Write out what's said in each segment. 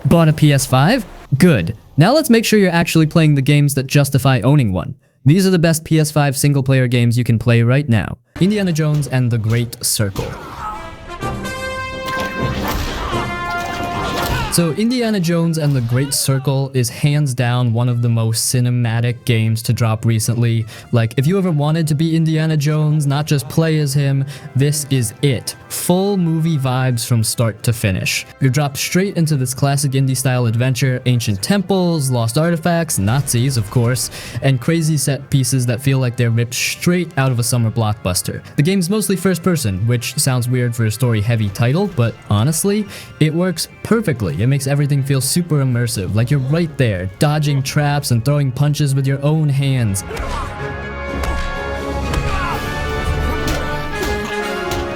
Bought a PS5? Good. Now let's make sure you're actually playing the games that justify owning one. These are the best PS5 single-player games you can play right now. Indiana Jones and the Great Circle. So Indiana Jones and the Great Circle is hands down one of the most cinematic games to drop recently. Like, if you ever wanted to be Indiana Jones, not just play as him, this is it. Full movie vibes from start to finish. You're dropped straight into this classic indie-style adventure, ancient temples, lost artifacts, Nazis of course, and crazy set pieces that feel like they're ripped straight out of a summer blockbuster. The game's mostly first person, which sounds weird for a story-heavy title, but honestly, it works perfectly. It makes everything feel super immersive, like you're right there, dodging traps and throwing punches with your own hands.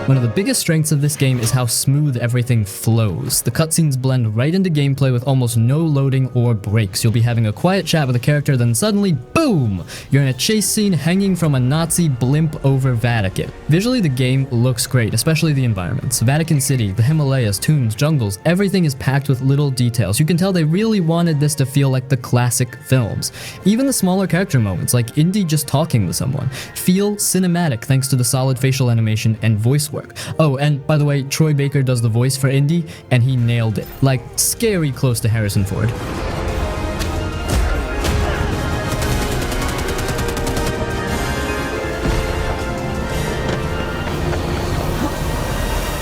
One of the biggest strengths of this game is how smooth everything flows. The cutscenes blend right into gameplay with almost no loading or breaks. You'll be having a quiet chat with a character, then suddenly, boom! You're in a chase scene hanging from a Nazi blimp over Vatican. Visually, the game looks great, especially the environments. Vatican City, the Himalayas, tombs, jungles, everything is packed with little details. You can tell they really wanted this to feel like the classic films. Even the smaller character moments, like Indy just talking with someone, feel cinematic thanks to the solid facial animation and voice work. Oh, and by the way, Troy Baker does the voice for Indy, and he nailed it. Like, scary close to Harrison Ford.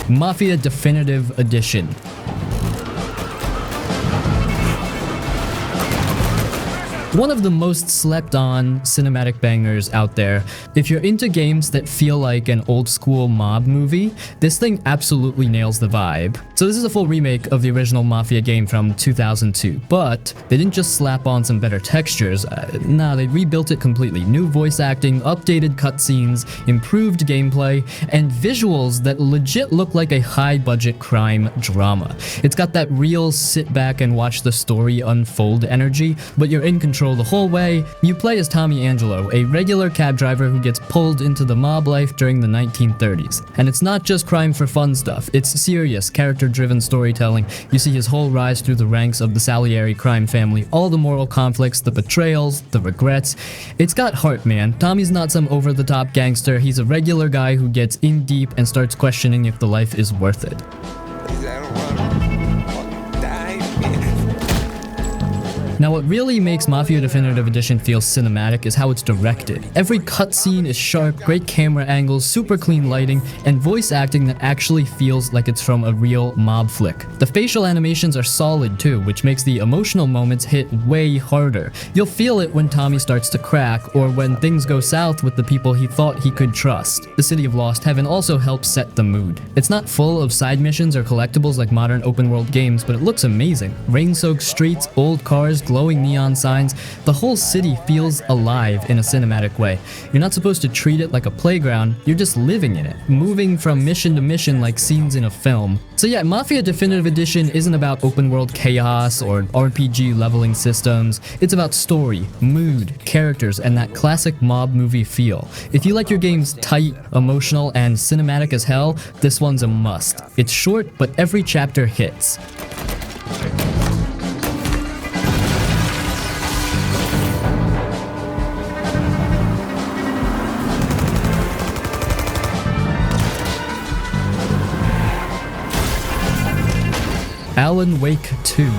Mafia Definitive Edition. One of the most slept on cinematic bangers out there. If you're into games that feel like an old school mob movie, this thing absolutely nails the vibe. So this is a full remake of the original Mafia game from 2002, but they didn't just slap on some better textures. Nah, they rebuilt it completely. New voice acting, updated cutscenes, improved gameplay, and visuals that legit look like a high budget crime drama. It's got that real sit back and watch the story unfold energy, but you're in control the whole way. You play as Tommy Angelo, a regular cab driver who gets pulled into the mob life during the 1930s. And it's not just crime for fun stuff, it's serious, character-driven storytelling. You see his whole rise through the ranks of the Salieri crime family, all the moral conflicts, the betrayals, the regrets. It's got heart, man. Tommy's not some over-the-top gangster, he's a regular guy who gets in deep and starts questioning if the life is worth it. Now, what really makes Mafia Definitive Edition feel cinematic is how it's directed. Every cutscene is sharp, great camera angles, super clean lighting, and voice acting that actually feels like it's from a real mob flick. The facial animations are solid too, which makes the emotional moments hit way harder. You'll feel it when Tommy starts to crack, or when things go south with the people he thought he could trust. The City of Lost Heaven also helps set the mood. It's not full of side missions or collectibles like modern open-world games, but it looks amazing. Rain-soaked streets, old cars, glowing neon signs, the whole city feels alive in a cinematic way. You're not supposed to treat it like a playground, you're just living in it, moving from mission to mission like scenes in a film. So yeah, Mafia Definitive Edition isn't about open world chaos or RPG leveling systems, it's about story, mood, characters, and that classic mob movie feel. If you like your games tight, emotional, and cinematic as hell, this one's a must. It's short, but every chapter hits. Alan Wake 2.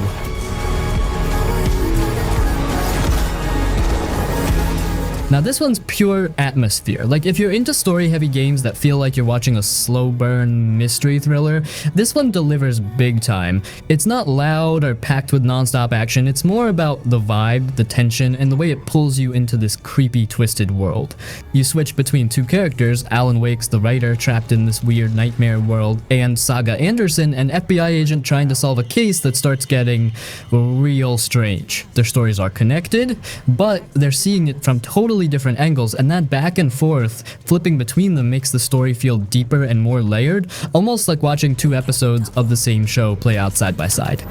Now this one's pure atmosphere. Like, if you're into story-heavy games that feel like you're watching a slow burn mystery thriller, this one delivers big time. It's not loud or packed with non-stop action, it's more about the vibe, the tension, and the way it pulls you into this creepy, twisted world. You switch between two characters, Alan Wake's the writer trapped in this weird nightmare world, and Saga Anderson, an FBI agent trying to solve a case that starts getting real strange. Their stories are connected, but they're seeing it from totally different angles, and that back and forth, flipping between them, makes the story feel deeper and more layered, almost like watching two episodes of the same show play out side by side.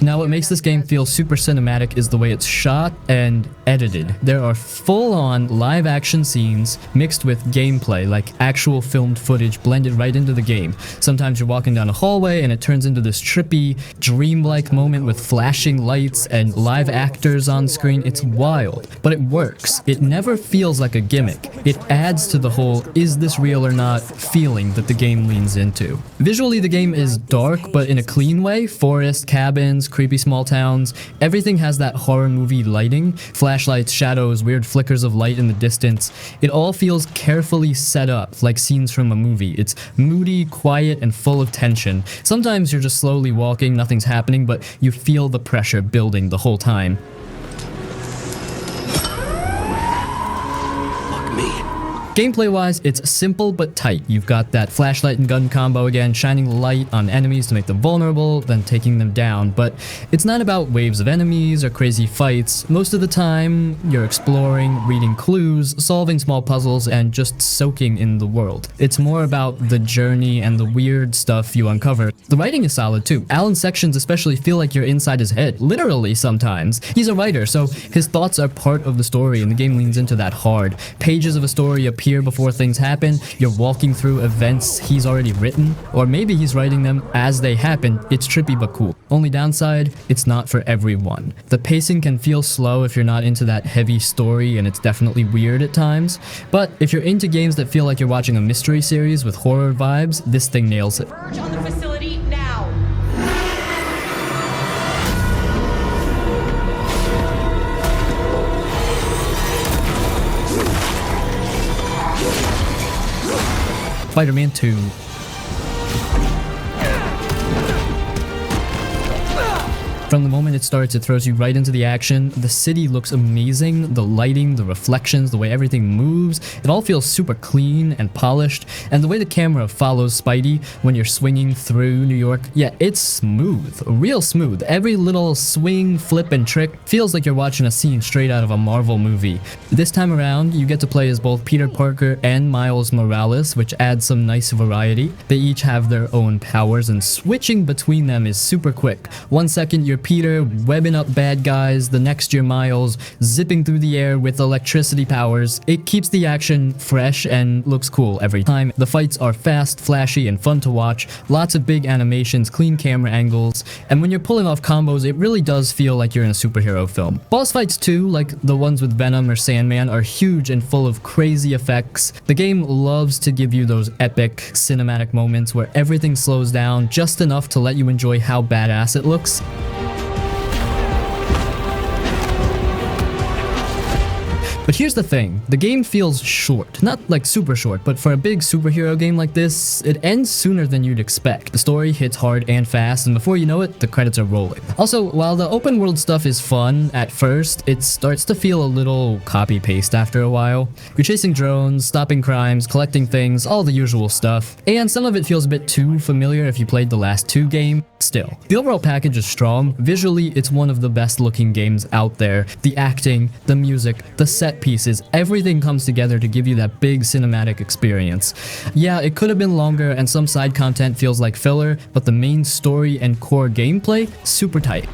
Now what makes this game feel super cinematic is the way it's shot and edited. There are full-on live-action scenes mixed with gameplay, like actual filmed footage blended right into the game. Sometimes you're walking down a hallway and it turns into this trippy, dreamlike moment with flashing lights and live actors on screen. It's wild, but it works. It never feels like a gimmick. It adds to the whole "is this real or not" feeling that the game leans into. Visually, the game is dark, but in a clean way. Forest, cabins, creepy small towns. Everything has that horror movie lighting. Flashlights, shadows, weird flickers of light in the distance. It all feels carefully set up, like scenes from a movie. It's moody, quiet, and full of tension. Sometimes you're just slowly walking, nothing's happening, but you feel the pressure building the whole time. Gameplay-wise, it's simple but tight. You've got that flashlight and gun combo again, shining light on enemies to make them vulnerable, then taking them down. But it's not about waves of enemies or crazy fights. Most of the time, you're exploring, reading clues, solving small puzzles, and just soaking in the world. It's more about the journey and the weird stuff you uncover. The writing is solid too. Alan's sections especially feel like you're inside his head, literally sometimes. He's a writer, so his thoughts are part of the story, and the game leans into that hard. Pages of a story appear before things happen. You're walking through events he's already written, or maybe he's writing them as they happen. It's trippy but cool. Only downside, it's not for everyone. The pacing can feel slow if you're not into that heavy story, and it's definitely weird at times. But if you're into games that feel like you're watching a mystery series with horror vibes, this thing nails it. Merge on the facility now. Spider-Man 2. From the moment it starts, it throws you right into the action. The city looks amazing. The lighting, the reflections, the way everything moves, it all feels super clean and polished. And the way the camera follows Spidey when you're swinging through New York, yeah, it's smooth, real smooth. Every little swing, flip, and trick feels like you're watching a scene straight out of a Marvel movie. This time around, you get to play as both Peter Parker and Miles Morales, which adds some nice variety. They each have their own powers, and switching between them is super quick. 1 second, you're Peter webbing up bad guys, the next you're Miles zipping through the air with electricity powers. It keeps the action fresh and looks cool every time. The fights are fast, flashy, and fun to watch. Lots of big animations, clean camera angles, and when you're pulling off combos, it really does feel like you're in a superhero film. Boss fights too, like the ones with Venom or Sandman, are huge and full of crazy effects. The game loves to give you those epic cinematic moments where everything slows down just enough to let you enjoy how badass it looks. But here's the thing, the game feels short. Not like super short, but for a big superhero game like this, it ends sooner than you'd expect. The story hits hard and fast, and before you know it, the credits are rolling. Also, while the open world stuff is fun at first, it starts to feel a little copy-paste after a while. You're chasing drones, stopping crimes, collecting things, all the usual stuff. And some of it feels a bit too familiar if you played the last 2 games. Still, the overall package is strong. Visually, it's one of the best looking games out there. The acting, the music, the set pieces, everything comes together to give you that big cinematic experience. Yeah, it could have been longer and some side content feels like filler, but the main story and core gameplay, super tight.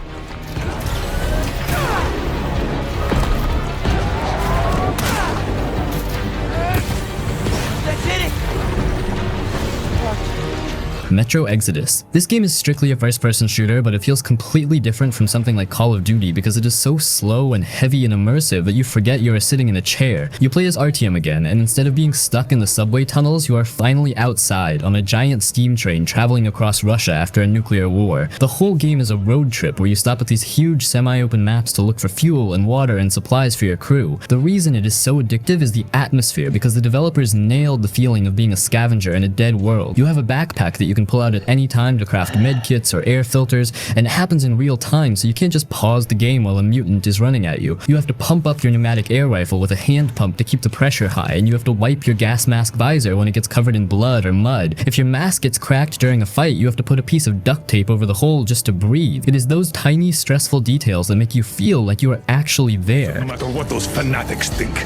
Metro Exodus. This game is strictly a first-person shooter, but it feels completely different from something like Call of Duty because it is so slow and heavy and immersive that you forget you are sitting in a chair. You play as Artyom again, and instead of being stuck in the subway tunnels, you are finally outside on a giant steam train traveling across Russia after a nuclear war. The whole game is a road trip where you stop at these huge semi-open maps to look for fuel and water and supplies for your crew. The reason it is so addictive is the atmosphere, because the developers nailed the feeling of being a scavenger in a dead world. You have a backpack that you can pull out at any time to craft medkits or air filters, and it happens in real time, so you can't just pause the game while a mutant is running at you. You have to pump up your pneumatic air rifle with a hand pump to keep the pressure high, and you have to wipe your gas mask visor when it gets covered in blood or mud. If your mask gets cracked during a fight, you have to put a piece of duct tape over the hole just to breathe. It is those tiny, stressful details that make you feel like you are actually there. No matter what those fanatics think.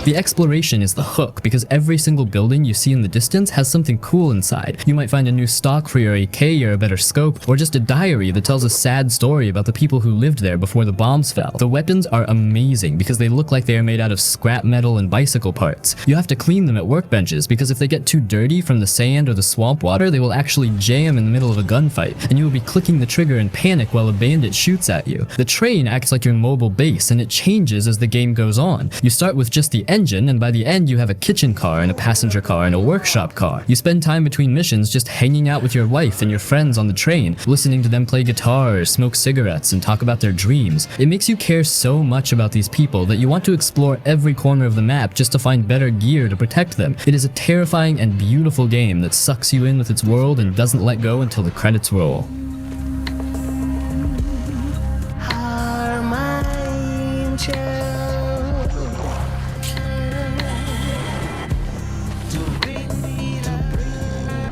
The exploration is the hook, because every single building you see in the distance has something cool inside. You might find a new stock for your AK or a better scope, or just a diary that tells a sad story about the people who lived there before the bombs fell. The weapons are amazing because they look like they are made out of scrap metal and bicycle parts. You have to clean them at workbenches because if they get too dirty from the sand or the swamp water, they will actually jam in the middle of a gunfight, and you will be clicking the trigger in panic while a bandit shoots at you. The train acts like your mobile base, and it changes as the game goes on. You start with just the engine, and by the end you have a kitchen car and a passenger car and a workshop car. You spend time between missions just hanging out with your wife and your friends on the train, listening to them play guitar or smoke cigarettes and talk about their dreams. It makes you care so much about these people that you want to explore every corner of the map just to find better gear to protect them. It is a terrifying and beautiful game that sucks you in with its world and doesn't let go until the credits roll.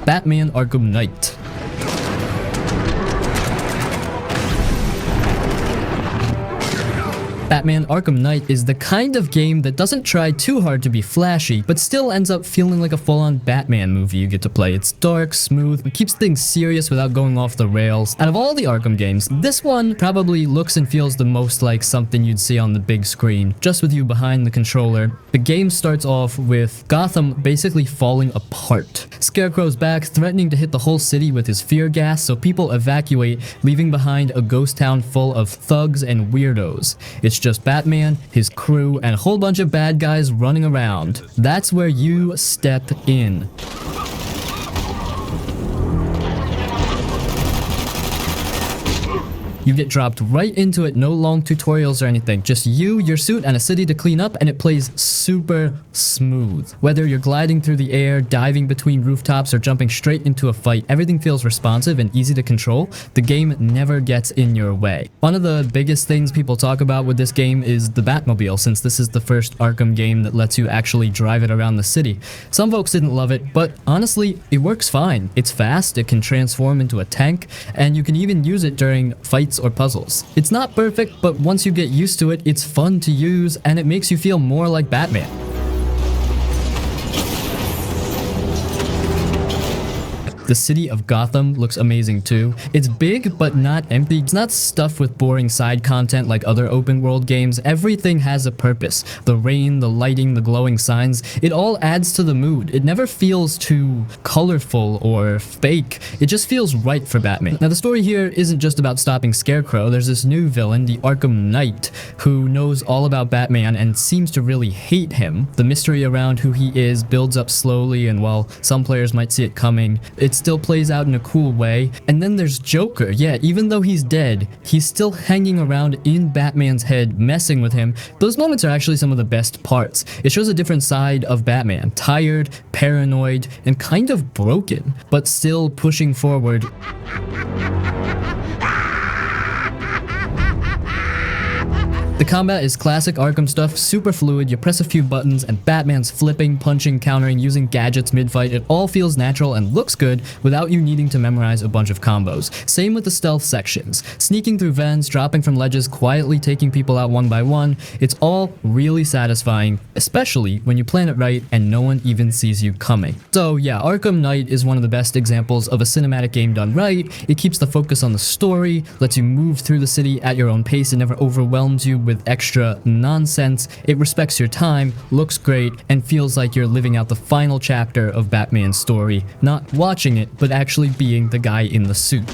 Batman Arkham Knight. Batman Arkham Knight is the kind of game that doesn't try too hard to be flashy, but still ends up feeling like a full-on Batman movie you get to play. It's dark, smooth, and keeps things serious without going off the rails. Out of all the Arkham games, this one probably looks and feels the most like something you'd see on the big screen, just with you behind the controller. The game starts off with Gotham basically falling apart. Scarecrow's back, threatening to hit the whole city with his fear gas, so people evacuate, leaving behind a ghost town full of thugs and weirdos. It's just Batman, his crew, and a whole bunch of bad guys running around. That's where you step in. You get dropped right into it, no long tutorials or anything. Just you, your suit, and a city to clean up, and it plays super smooth. Whether you're gliding through the air, diving between rooftops, or jumping straight into a fight, everything feels responsive and easy to control. The game never gets in your way. One of the biggest things people talk about with this game is the Batmobile, since this is the first Arkham game that lets you actually drive it around the city. Some folks didn't love it, but honestly, it works fine. It's fast, it can transform into a tank, and you can even use it during fights or puzzles. It's not perfect, but once you get used to it, it's fun to use and it makes you feel more like Batman. The city of Gotham looks amazing too. It's big but not empty. It's not stuffed with boring side content like other open world games. Everything has a purpose. The rain, the lighting, the glowing signs, it all adds to the mood. It never feels too colorful or fake. It just feels right for Batman. Now the story here isn't just about stopping Scarecrow. There's this new villain, the Arkham Knight, who knows all about Batman and seems to really hate him. The mystery around who he is builds up slowly, and while some players might see it coming, it still plays out in a cool way. And then there's Joker. Yeah, even though he's dead, he's still hanging around in Batman's head, messing with him. Those moments are actually some of the best parts. It shows a different side of Batman, tired, paranoid, and kind of broken, but still pushing forward. The combat is classic Arkham stuff, super fluid. You press a few buttons and Batman's flipping, punching, countering, using gadgets mid-fight. It all feels natural and looks good without you needing to memorize a bunch of combos. Same with the stealth sections. Sneaking through vents, dropping from ledges, quietly taking people out one by one. It's all really satisfying, especially when you plan it right and no one even sees you coming. So yeah, Arkham Knight is one of the best examples of a cinematic game done right. It keeps the focus on the story, lets you move through the city at your own pace, and never overwhelms you with extra nonsense. It respects your time, looks great, and feels like you're living out the final chapter of Batman's story, not watching it, but actually being the guy in the suit.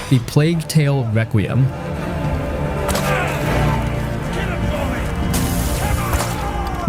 The Plague Tale Requiem.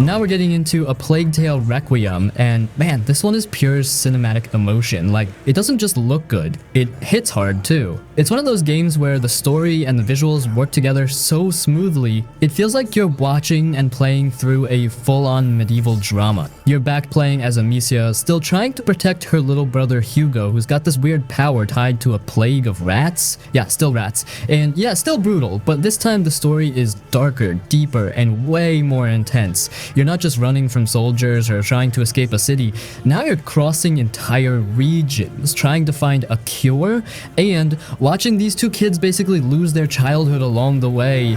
Now we're getting into A Plague Tale Requiem, and man, this one is pure cinematic emotion. Like, it doesn't just look good, it hits hard too. It's one of those games where the story and the visuals work together so smoothly, it feels like you're watching and playing through a full-on medieval drama. You're back playing as Amicia, still trying to protect her little brother Hugo, who's got this weird power tied to a plague of rats. Yeah, still rats. And yeah, still brutal, but this time the story is darker, deeper, and way more intense. You're not just running from soldiers or trying to escape a city. Now you're crossing entire regions, trying to find a cure, and watching these two kids basically lose their childhood along the way.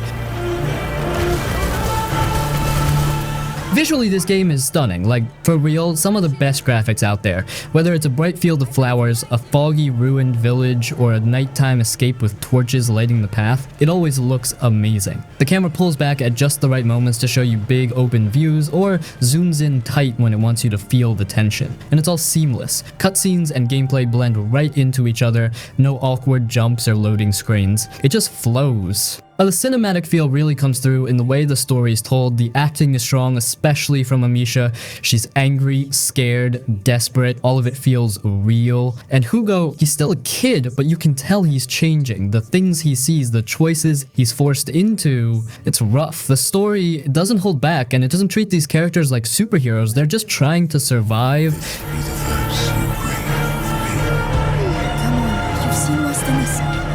Visually, this game is stunning, like, for real, some of the best graphics out there. Whether it's a bright field of flowers, a foggy ruined village, or a nighttime escape with torches lighting the path, it always looks amazing. The camera pulls back at just the right moments to show you big open views, or zooms in tight when it wants you to feel the tension. And it's all seamless. Cutscenes and gameplay blend right into each other, no awkward jumps or loading screens. It just flows. The cinematic feel really comes through in the way the story is told. The acting is strong, especially from Amisha. She's angry, scared, desperate. All of it feels real. And Hugo, he's still a kid, but you can tell he's changing. The things he sees, the choices he's forced into, it's rough. The story doesn't hold back, and it doesn't treat these characters like superheroes. They're just trying to survive.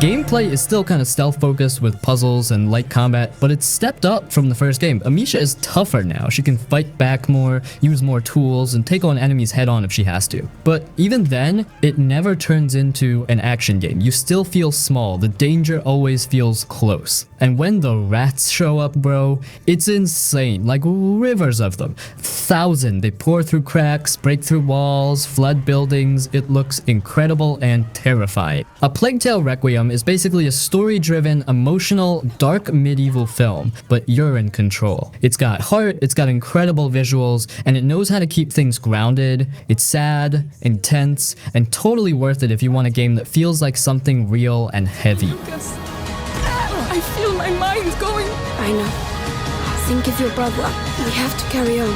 Gameplay is still kind of stealth-focused with puzzles and light combat, but it's stepped up from the first game. Amisha is tougher now. She can fight back more, use more tools, and take on enemies head-on if she has to. But even then, it never turns into an action game. You still feel small. The danger always feels close. And when the rats show up, bro, it's insane. Like rivers of them. 1,000. They pour through cracks, break through walls, flood buildings. It looks incredible and terrifying. A Plague Tale Requiem is basically a story-driven, emotional, dark medieval film, but you're in control. It's got heart, it's got incredible visuals, and it knows how to keep things grounded. It's sad, intense, and totally worth it if you want a game that feels like something real and heavy. Lucas, I feel my mind going. I know. Think of your brother. We have to carry on.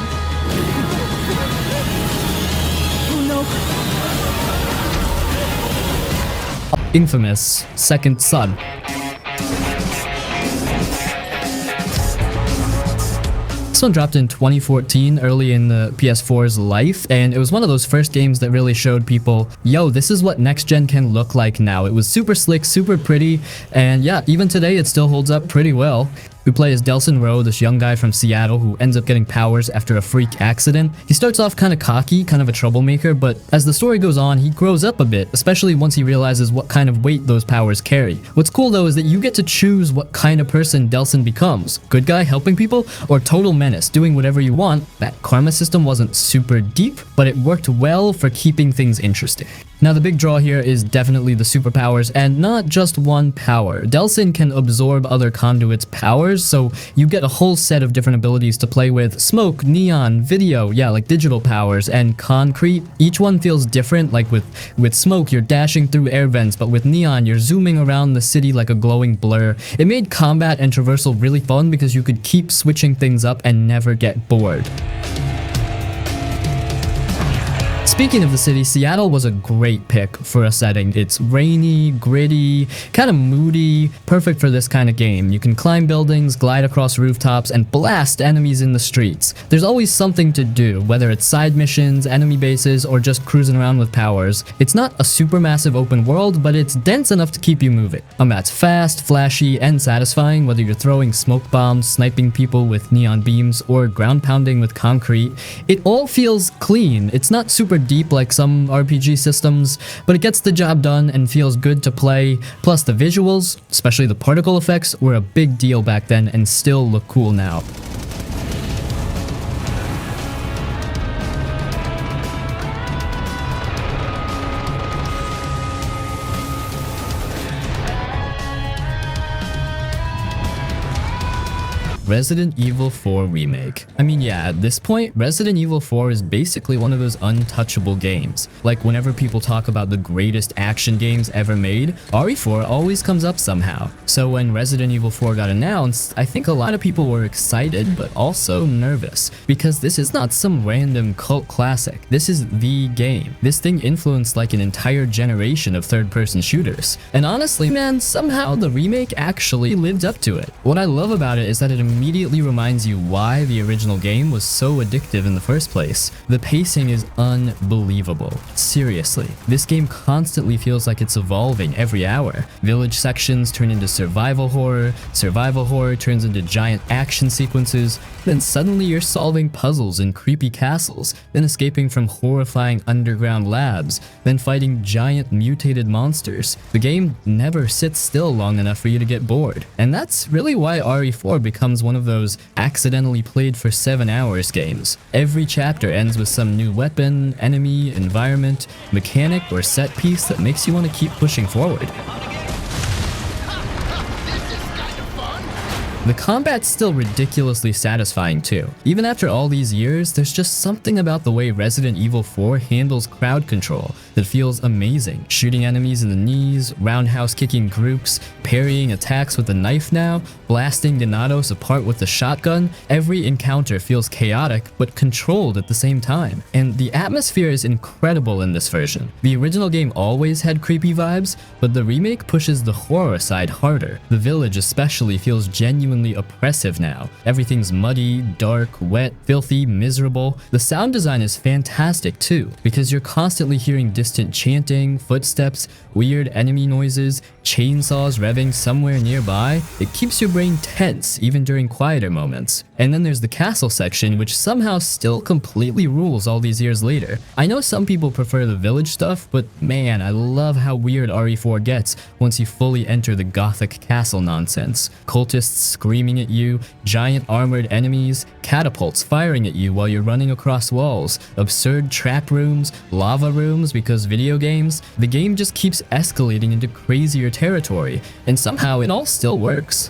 Oh no. Infamous Second Son. This one dropped in 2014, early in the PS4's life, and it was one of those first games that really showed people, yo, this is what next gen can look like now. It was super slick, super pretty, and yeah, even today it still holds up pretty well. We play as Delson Rowe, this young guy from Seattle who ends up getting powers after a freak accident. He starts off kind of cocky, kind of a troublemaker, but as the story goes on, he grows up a bit, especially once he realizes what kind of weight those powers carry. What's cool though is that you get to choose what kind of person Delson becomes. Good guy helping people, or total menace, doing whatever you want. That karma system wasn't super deep, but it worked well for keeping things interesting. Now the big draw here is definitely the superpowers, and not just one power. Delson can absorb other conduits' powers, so you get a whole set of different abilities to play with. Smoke, neon, video, yeah, like digital powers, and concrete. Each one feels different, like with smoke you're dashing through air vents, but with neon you're zooming around the city like a glowing blur. It made combat and traversal really fun because you could keep switching things up and never get bored. Speaking of the city, Seattle was a great pick for a setting. It's rainy, gritty, kind of moody, perfect for this kind of game. You can climb buildings, glide across rooftops, and blast enemies in the streets. There's always something to do, whether it's side missions, enemy bases, or just cruising around with powers. It's not a supermassive open world, but it's dense enough to keep you moving. That's fast, flashy, and satisfying, whether you're throwing smoke bombs, sniping people with neon beams, or ground pounding with concrete. It all feels clean. It's not super deep like some RPG systems, but it gets the job done and feels good to play. Plus the visuals, especially the particle effects, were a big deal back then and still look cool now. Resident Evil 4 Remake. I mean, yeah, at this point, Resident Evil 4 is basically one of those untouchable games. Like, whenever people talk about the greatest action games ever made, RE4 always comes up somehow. So when Resident Evil 4 got announced, I think a lot of people were excited, but also nervous, because this is not some random cult classic. This is the game. This thing influenced like an entire generation of third-person shooters. And honestly, man, somehow the remake actually lived up to it. What I love about it is that it immediately reminds you why the original game was so addictive in the first place. The pacing is unbelievable. Seriously, this game constantly feels like it's evolving every hour. Village sections turn into survival horror turns into giant action sequences, then suddenly you're solving puzzles in creepy castles, then escaping from horrifying underground labs, then fighting giant mutated monsters. The game never sits still long enough for you to get bored, and that's really why RE4 becomes one of those accidentally played for 7 hours games. Every chapter ends with some new weapon, enemy, environment, mechanic, or set piece that makes you want to keep pushing forward. The combat's still ridiculously satisfying too. Even after all these years, there's just something about the way Resident Evil 4 handles crowd control that feels amazing. Shooting enemies in the knees, roundhouse kicking groups, parrying attacks with a knife now, blasting Donatos apart with the shotgun. Every encounter feels chaotic but controlled at the same time. And the atmosphere is incredible in this version. The original game always had creepy vibes, but the remake pushes the horror side harder. The village especially feels genuinely oppressive now. Everything's muddy, dark, wet, filthy, miserable. The sound design is fantastic too, because you're constantly hearing distant chanting, footsteps, weird enemy noises, chainsaws revving somewhere nearby. It keeps your brain tense even during quieter moments. And then there's the castle section, which somehow still completely rules all these years later. I know some people prefer the village stuff, but man, I love how weird RE4 gets once you fully enter the gothic castle nonsense. Cultists screaming at you, giant armored enemies, catapults firing at you while you're running across walls, absurd trap rooms, lava rooms because video games. The game just keeps escalating into crazier territory, and somehow it all still works.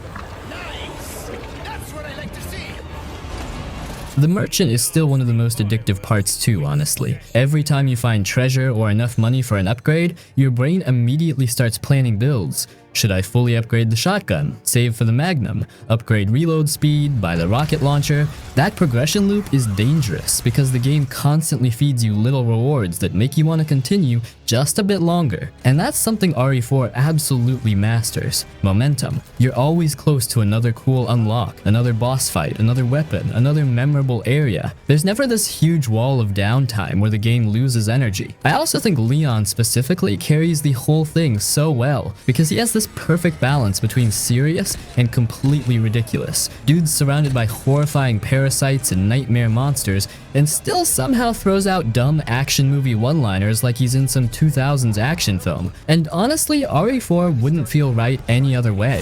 The merchant is still one of the most addictive parts too, honestly. Every time you find treasure or enough money for an upgrade, your brain immediately starts planning builds. Should I fully upgrade the shotgun, save for the magnum, upgrade reload speed, buy the rocket launcher? That progression loop is dangerous because the game constantly feeds you little rewards that make you want to continue just a bit longer. And that's something RE4 absolutely masters. Momentum. You're always close to another cool unlock, another boss fight, another weapon, another memorable area. There's never this huge wall of downtime where the game loses energy. I also think Leon specifically carries the whole thing so well because he has this perfect balance between serious and completely ridiculous. Dude's surrounded by horrifying parasites and nightmare monsters and still somehow throws out dumb action movie one-liners like he's in some 2000s action film. And honestly, RE4 wouldn't feel right any other way.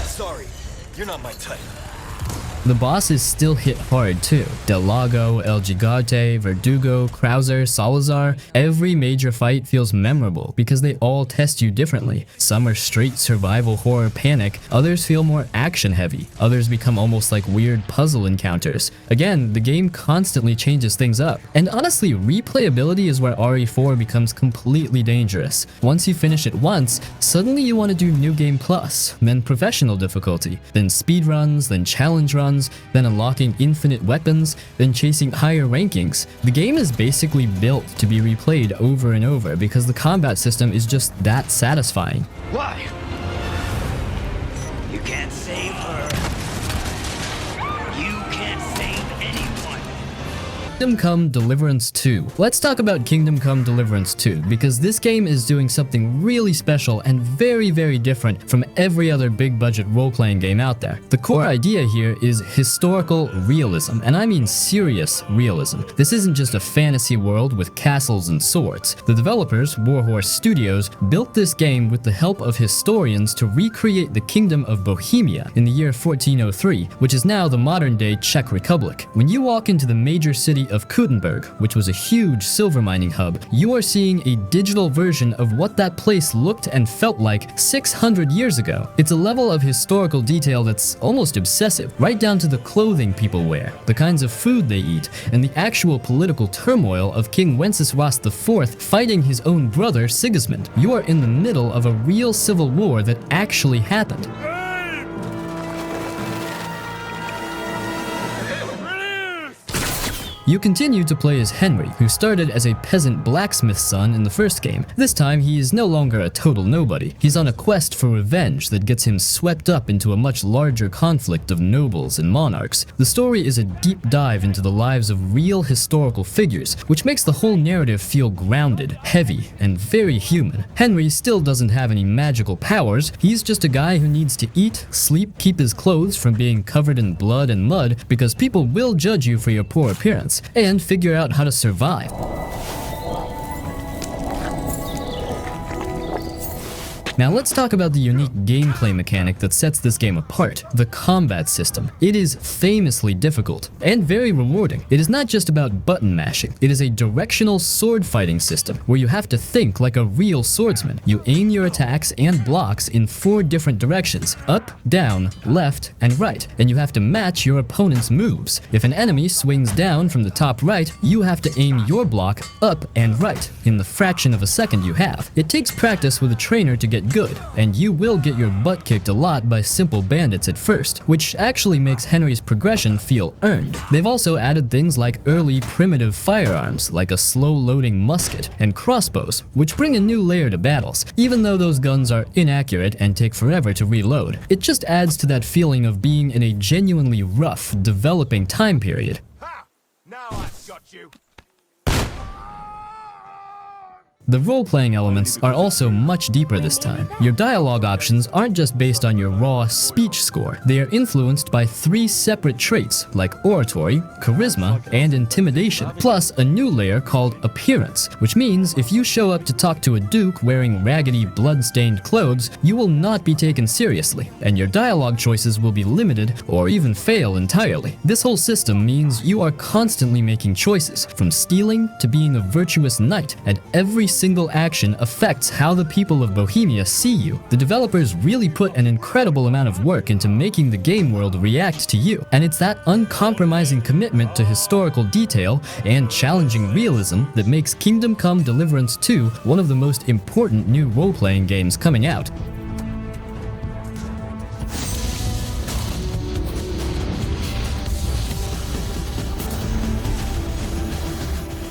Sorry, you're not my type. The bosses still hit hard too. Del Lago, El Gigante, Verdugo, Krauser, Salazar. Every major fight feels memorable because they all test you differently. Some are straight survival horror panic, others feel more action heavy, others become almost like weird puzzle encounters. Again, the game constantly changes things up. And honestly, replayability is where RE4 becomes completely dangerous. Once you finish it once, suddenly you want to do New Game Plus, then professional difficulty, then speedruns, then challenge runs, then unlocking infinite weapons, then chasing higher rankings. The game is basically built to be replayed over and over because the combat system is just that satisfying. Why? You can't save her. You can't save anyone. Kingdom Come Deliverance 2. Let's talk about Kingdom Come Deliverance 2 because this game is doing something really special and very, very different from every other big budget role-playing game out there. The core idea here is historical realism, and I mean serious realism. This isn't just a fantasy world with castles and swords. The developers, Warhorse Studios, built this game with the help of historians to recreate the Kingdom of Bohemia in the year 1403, which is now the modern-day Czech Republic. When you walk into the major city of Kuttenberg, which was a huge silver mining hub, you are seeing a digital version of what that place looked and felt like 600 years ago. It's a level of historical detail that's almost obsessive, right down to the clothing people wear, the kinds of food they eat, and the actual political turmoil of King Wenceslas IV fighting his own brother Sigismund. You are in the middle of a real civil war that actually happened. You continue to play as Henry, who started as a peasant blacksmith's son in the first game. This time, he is no longer a total nobody. He's on a quest for revenge that gets him swept up into a much larger conflict of nobles and monarchs. The story is a deep dive into the lives of real historical figures, which makes the whole narrative feel grounded, heavy, and very human. Henry still doesn't have any magical powers. He's just a guy who needs to eat, sleep, keep his clothes from being covered in blood and mud because people will judge you for your poor appearance, and figure out how to survive. Now let's talk about the unique gameplay mechanic that sets this game apart, the combat system. It is famously difficult and very rewarding. It is not just about button mashing. It is a directional sword fighting system where you have to think like a real swordsman. You aim your attacks and blocks in 4 different directions: up, down, left, and right, and you have to match your opponent's moves. If an enemy swings down from the top right, you have to aim your block up and right in the fraction of a second you have. It takes practice with a trainer to get good, and you will get your butt kicked a lot by simple bandits at first, which actually makes Henry's progression feel earned. They've also added things like early primitive firearms, like a slow-loading musket, and crossbows, which bring a new layer to battles. Even though those guns are inaccurate and take forever to reload, it just adds to that feeling of being in a genuinely rough, developing time period. Ha! Now I've got you. The role-playing elements are also much deeper this time. Your dialogue options aren't just based on your raw speech score. They are influenced by 3 separate traits like oratory, charisma, and intimidation, plus a new layer called appearance, which means if you show up to talk to a duke wearing raggedy, blood-stained clothes, you will not be taken seriously, and your dialogue choices will be limited or even fail entirely. This whole system means you are constantly making choices, from stealing to being a virtuous knight, and every single action affects how the people of Bohemia see you. The developers really put an incredible amount of work into making the game world react to you, and it's that uncompromising commitment to historical detail and challenging realism that makes Kingdom Come Deliverance 2 one of the most important new role-playing games coming out.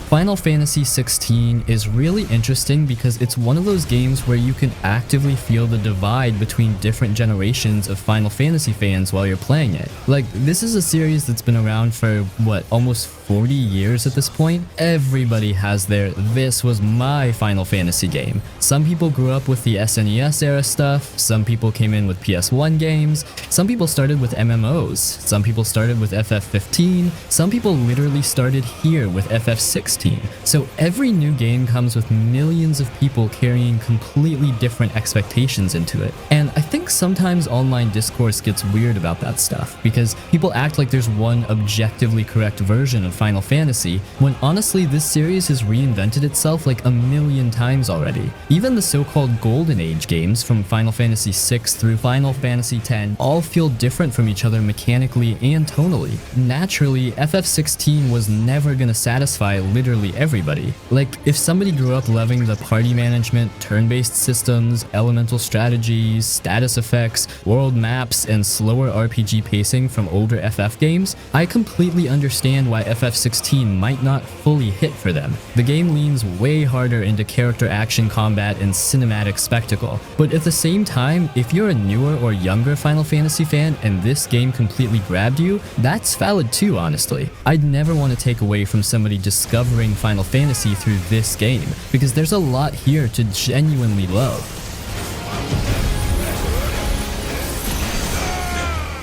Final Fantasy XVI is really interesting because it's one of those games where you can actively feel the divide between different generations of Final Fantasy fans while you're playing it. Like, this is a series that's been around for, what, almost 40 years at this point? Everybody has their "this was my Final Fantasy game." Some people grew up with the SNES era stuff, some people came in with PS1 games, some people started with MMOs, some people started with FF15, some people literally started here with FF16. So every new game comes with millions of people carrying completely different expectations into it. And I think sometimes online discourse gets weird about that stuff, because people act like there's one objectively correct version of Final Fantasy, when honestly this series has reinvented itself like a million times already. Even the so-called Golden Age games from Final Fantasy VI through Final Fantasy X all feel different from each other mechanically and tonally. Naturally, FF16 was never gonna satisfy literally everybody. Like, if somebody grew up loving the party management, turn-based systems, elemental strategies, status effects, world maps, and slower RPG pacing from older FF games, I completely understand why FF16 might not fully hit for them. The game leans way harder into character action combat and cinematic spectacle, but at the same time, if you're a newer or younger Final Fantasy fan and this game completely grabbed you, that's valid too, honestly. I'd never want to take away from somebody discovering Final Fantasy through this game, because there's a lot here to genuinely love.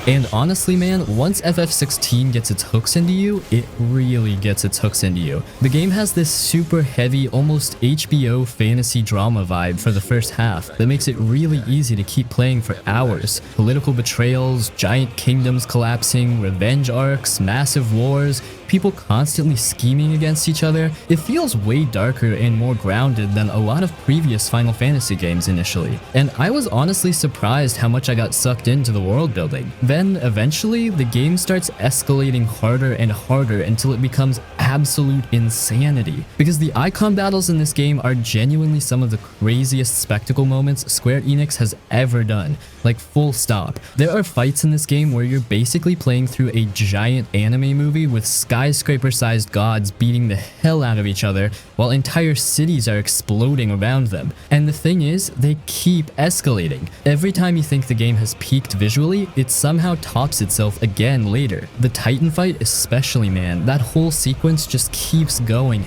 And honestly, man, once FF16 gets its hooks into you, it really gets its hooks into you. The game has this super heavy, almost HBO fantasy drama vibe for the first half that makes it really easy to keep playing for hours. Political betrayals, giant kingdoms collapsing, revenge arcs, massive wars, people constantly scheming against each other. It feels way darker and more grounded than a lot of previous Final Fantasy games initially. And I was honestly surprised how much I got sucked into the world building. then eventually the game starts escalating harder and harder until it becomes absolute insanity. Because the icon battles in this game are genuinely some of the craziest spectacle moments Square Enix has ever done. Like, full stop. There are fights in this game where you're basically playing through a giant anime movie with skyscraper-sized gods beating the hell out of each other while entire cities are exploding around them. And the thing is, they keep escalating. Every time you think the game has peaked visually, it somehow tops itself again later. The Titan fight especially, man, that whole sequence just keeps going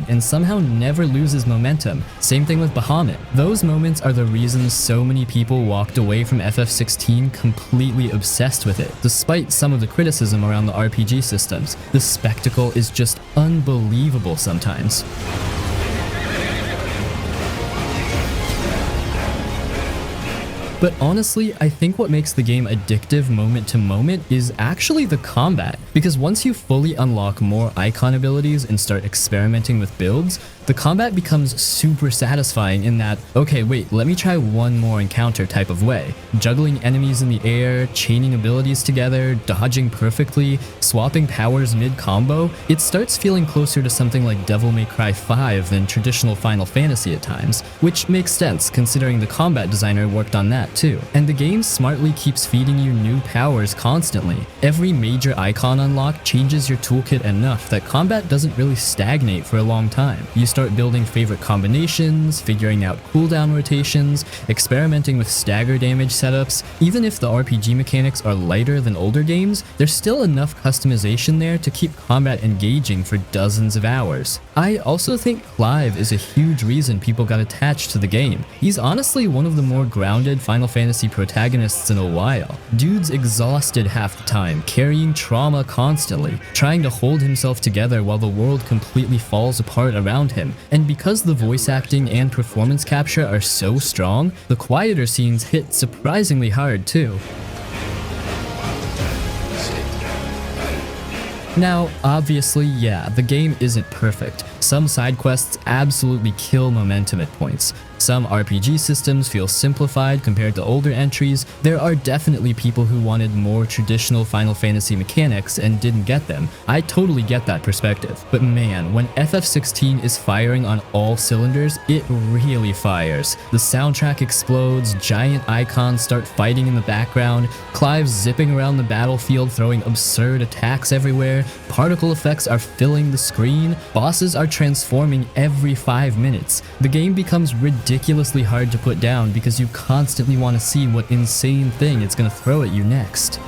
and somehow never loses momentum. Same thing with Bahamut. Those moments are the reasons so many people walked away from FF16 completely obsessed with it, despite some of the criticism around the RPG systems. The spectacle is just unbelievable sometimes. But honestly, I think what makes the game addictive moment to moment is actually the combat, because once you fully unlock more icon abilities and start experimenting with builds, the combat becomes super satisfying in that, okay, wait, let me try one more encounter type of way. Juggling enemies in the air, chaining abilities together, dodging perfectly, swapping powers mid-combo, it starts feeling closer to something like Devil May Cry 5 than traditional Final Fantasy at times, which makes sense considering the combat designer worked on that too. And the game smartly keeps feeding you new powers constantly. Every major icon unlock changes your toolkit enough that combat doesn't really stagnate for a long time. You start building favorite combinations, figuring out cooldown rotations, experimenting with stagger damage setups. Even if the RPG mechanics are lighter than older games, there's still enough customization there to keep combat engaging for dozens of hours. I also think Clive is a huge reason people got attached to the game. He's honestly one of the more grounded Final Fantasy protagonists in a while. Dude's exhausted half the time, carrying trauma constantly, trying to hold himself together while the world completely falls apart around him. And because the voice acting and performance capture are so strong, the quieter scenes hit surprisingly hard too. Now, obviously, yeah, the game isn't perfect. Some side quests absolutely kill momentum at points. Some RPG systems feel simplified compared to older entries. There are definitely people who wanted more traditional Final Fantasy mechanics and didn't get them. I totally get that perspective. But man, when FF16 is firing on all cylinders, it really fires. The soundtrack explodes, giant icons start fighting in the background, Clive's zipping around the battlefield throwing absurd attacks everywhere, particle effects are filling the screen, bosses are transforming every 5 minutes. The game becomes ridiculously hard to put down because you constantly want to see what insane thing it's gonna throw at you next.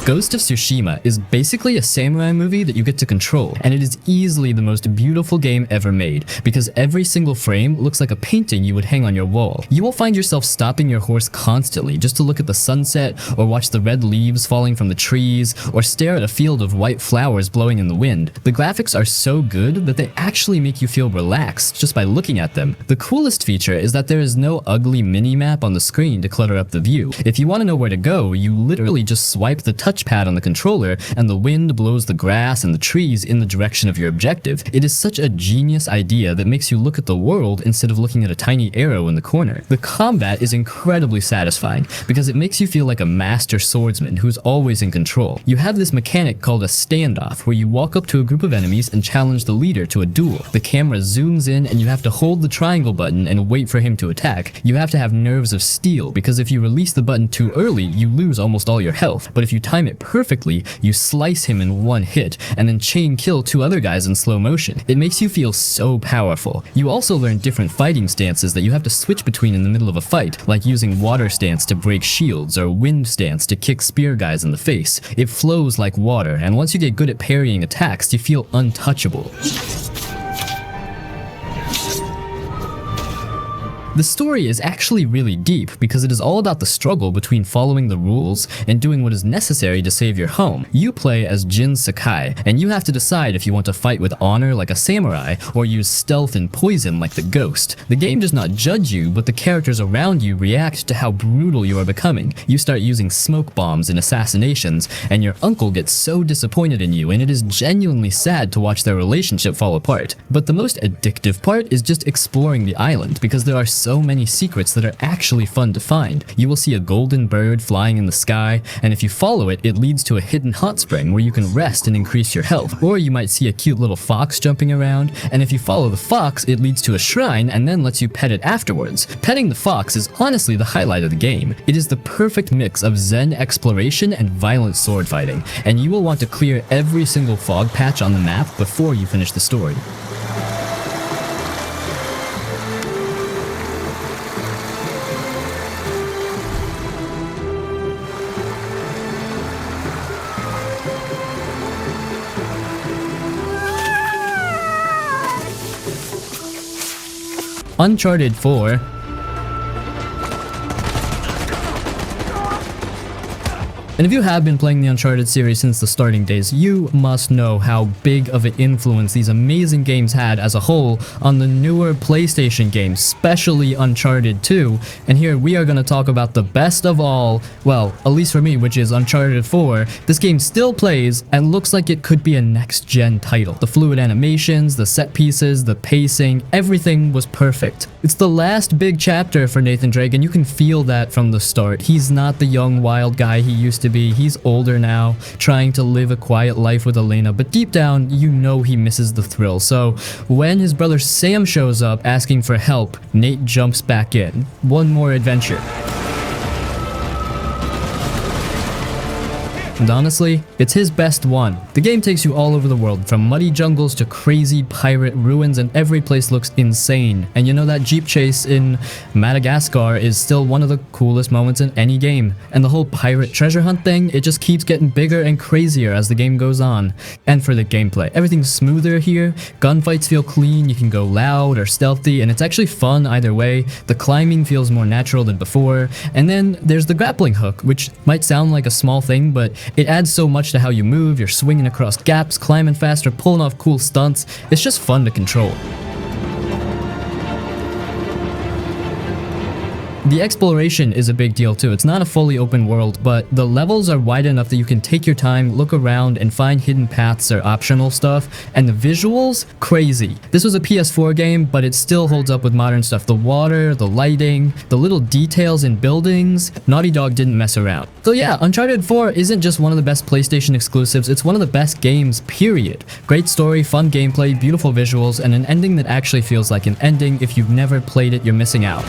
Ghost of Tsushima is basically a samurai movie that you get to control, and it is easily the most beautiful game ever made, because every single frame looks like a painting you would hang on your wall. You will find yourself stopping your horse constantly just to look at the sunset, or watch the red leaves falling from the trees, or stare at a field of white flowers blowing in the wind. The graphics are so good that they actually make you feel relaxed just by looking at them. The coolest feature is that there is no ugly mini-map on the screen to clutter up the view. If you want to know where to go, you literally just swipe the touchpad on the controller and the wind blows the grass and the trees in the direction of your objective. It is such a genius idea that makes you look at the world instead of looking at a tiny arrow in the corner. The combat is incredibly satisfying because it makes you feel like a master swordsman who's always in control. You have this mechanic called a standoff where you walk up to a group of enemies and challenge the leader to a duel. The camera zooms in and you have to hold the triangle button and wait for him to attack. You have to have nerves of steel because if you release the button too early, you lose almost all your health. But if you time it perfectly, you slice him in one hit and then chain kill 2 other guys in slow motion. It makes you feel so powerful. You also learn different fighting stances that you have to switch between in the middle of a fight, like using water stance to break shields or wind stance to kick spear guys in the face. It flows like water, and once you get good at parrying attacks, you feel The story is actually really deep because it is all about the struggle between following the rules and doing what is necessary to save your home. You play as Jin Sakai, and you have to decide if you want to fight with honor like a samurai or use stealth and poison like the Ghost. The game does not judge you, but the characters around you react to how brutal you are becoming. You start using smoke bombs and assassinations, and your uncle gets so disappointed in you, and it is genuinely sad to watch their relationship fall apart. But the most addictive part is just exploring the island, because there are so many secrets that are actually fun to find. You will see a golden bird flying in the sky, and if you follow it, it leads to a hidden hot spring where you can rest and increase your health. Or you might see a cute little fox jumping around, and if you follow the fox, it leads to a shrine and then lets you pet it afterwards. Petting the fox is honestly the highlight of the game. It is the perfect mix of zen exploration and violent sword fighting, and you will want to clear every single fog patch on the map before you finish the story. Uncharted 4. And if you have been playing the Uncharted series since the starting days, you must know how big of an influence these amazing games had as a whole on the newer PlayStation games, especially Uncharted 2. And here we are going to talk about the best of all, well, at least for me, which is Uncharted 4. This game still plays and looks like it could be a next-gen title. The fluid animations, the set pieces, the pacing, everything was perfect. It's the last big chapter for Nathan Drake, and you can feel that from the start. He's not the young, wild guy he used to be. He's older now, trying to live a quiet life with Elena, but deep down, you know he misses the thrill. So when his brother Sam shows up asking for help, Nate jumps back in. One more adventure. And honestly, it's his best one. The game takes you all over the world, from muddy jungles to crazy pirate ruins, and every place looks insane. And you know that jeep chase in Madagascar is still one of the coolest moments in any game. And the whole pirate treasure hunt thing, it just keeps getting bigger and crazier as the game goes on. And for the gameplay, everything's smoother here, gunfights feel clean, you can go loud or stealthy, and it's actually fun either way. The climbing feels more natural than before. And then there's the grappling hook, which might sound like a small thing, but it adds so much to how you move. You're swinging across gaps, climbing faster, pulling off cool stunts. It's just fun to control. The exploration is a big deal too. It's not a fully open world, but the levels are wide enough that you can take your time, look around, and find hidden paths or optional stuff. And the visuals, crazy. This was a PS4 game, but it still holds up with modern stuff. The water, the lighting, the little details in buildings. Naughty Dog didn't mess around. So yeah, Uncharted 4 isn't just one of the best PlayStation exclusives, it's one of the best games, period. Great story, fun gameplay, beautiful visuals, and an ending that actually feels like an ending. If you've never played it, you're missing out.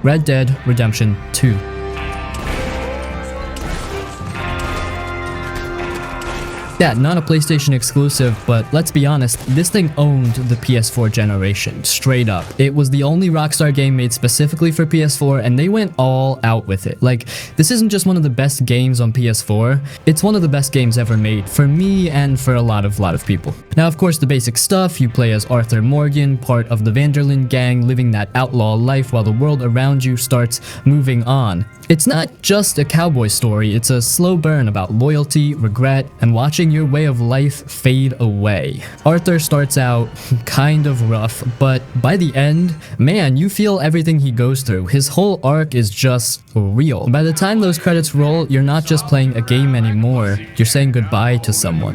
Red Dead Redemption 2. Yeah, not a PlayStation exclusive, but let's be honest, this thing owned the PS4 generation, straight up. It was the only Rockstar game made specifically for PS4, and they went all out with it. Like, this isn't just one of the best games on PS4, it's one of the best games ever made, for me and for a lot of people. Now, of course, the basic stuff, you play as Arthur Morgan, part of the Vanderlyn gang, living that outlaw life while the world around you starts moving on. It's not just a cowboy story, it's a slow burn about loyalty, regret, and watching your way of life fade away. Arthur starts out kind of rough, but by the end, man, you feel everything he goes through. His whole arc is just real. By the time those credits roll, you're not just playing a game anymore, you're saying goodbye to someone.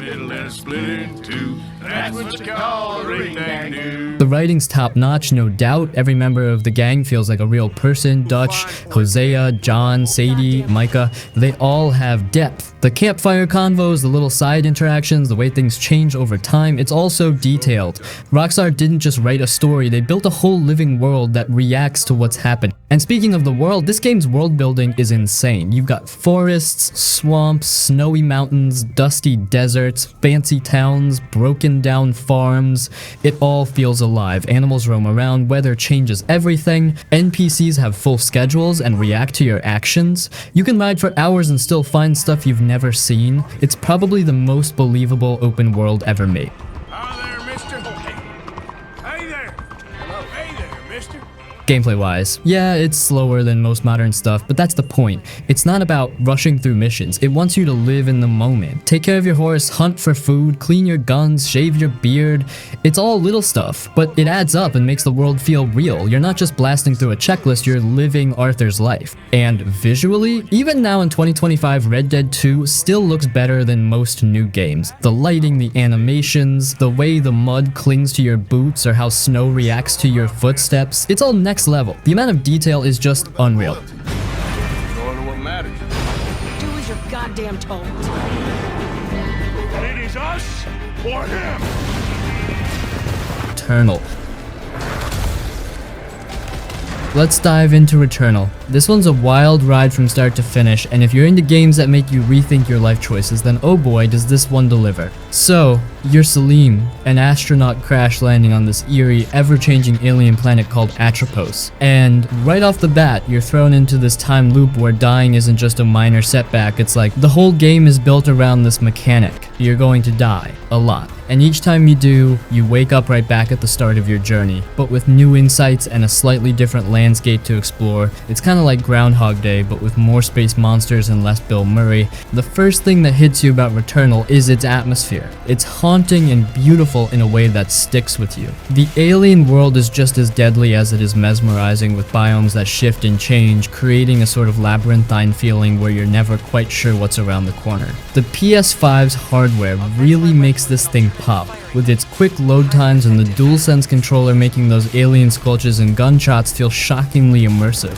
The writing's top-notch, no doubt. Every member of the gang feels like a real person. Dutch, Hosea, John, Sadie, Micah, they all have depth. The campfire convos, the little side interactions, the way things change over time, it's all so detailed. Rockstar didn't just write a story, they built a whole living world that reacts to what's happened. And speaking of the world, this game's world building is insane. You've got forests, swamps, snowy mountains, dusty deserts, fancy towns, broken down farms. It all feels alive. alive, animals roam around, weather changes everything, NPCs have full schedules and react to your actions. You can ride for hours and still find stuff you've never seen. It's probably the most believable open world ever made. Hi there, mister. Hey there. Hello. Hey there, mister. Gameplay-wise, yeah, it's slower than most modern stuff, but that's the point. It's not about rushing through missions, it wants you to live in the moment. Take care of your horse, hunt for food, clean your guns, shave your beard. It's all little stuff, but it adds up and makes the world feel real. You're not just blasting through a checklist, you're living Arthur's life. And visually, even now in 2025, Red Dead 2 still looks better than most new games. The lighting, the animations, the way the mud clings to your boots or how snow reacts to your footsteps, it's all next level. The amount of detail is just unreal. Going to what matters. Do as you're goddamn told. It is us or him. Returnal. Let's dive into Returnal. This one's a wild ride from start to finish, and if you're into games that make you rethink your life choices, then oh boy does this one deliver. So, you're Salim, an astronaut crash landing on this eerie, ever-changing alien planet called Atropos. And right off the bat, you're thrown into this time loop where dying isn't just a minor setback, it's like the whole game is built around this mechanic. You're going to die, a lot. And each time you do, you wake up right back at the start of your journey, but with new insights and a slightly different landscape to explore. It's kind of like Groundhog Day, but with more space monsters and less Bill Murray. The first thing that hits you about Returnal is its atmosphere. It's haunting and beautiful in a way that sticks with you. The alien world is just as deadly as it is mesmerizing, with biomes that shift and change, creating a sort of labyrinthine feeling where you're never quite sure what's around the corner. The PS5's hardware really makes this thing pop, with its quick load times and the DualSense controller making those alien squelches and gunshots feel shockingly immersive.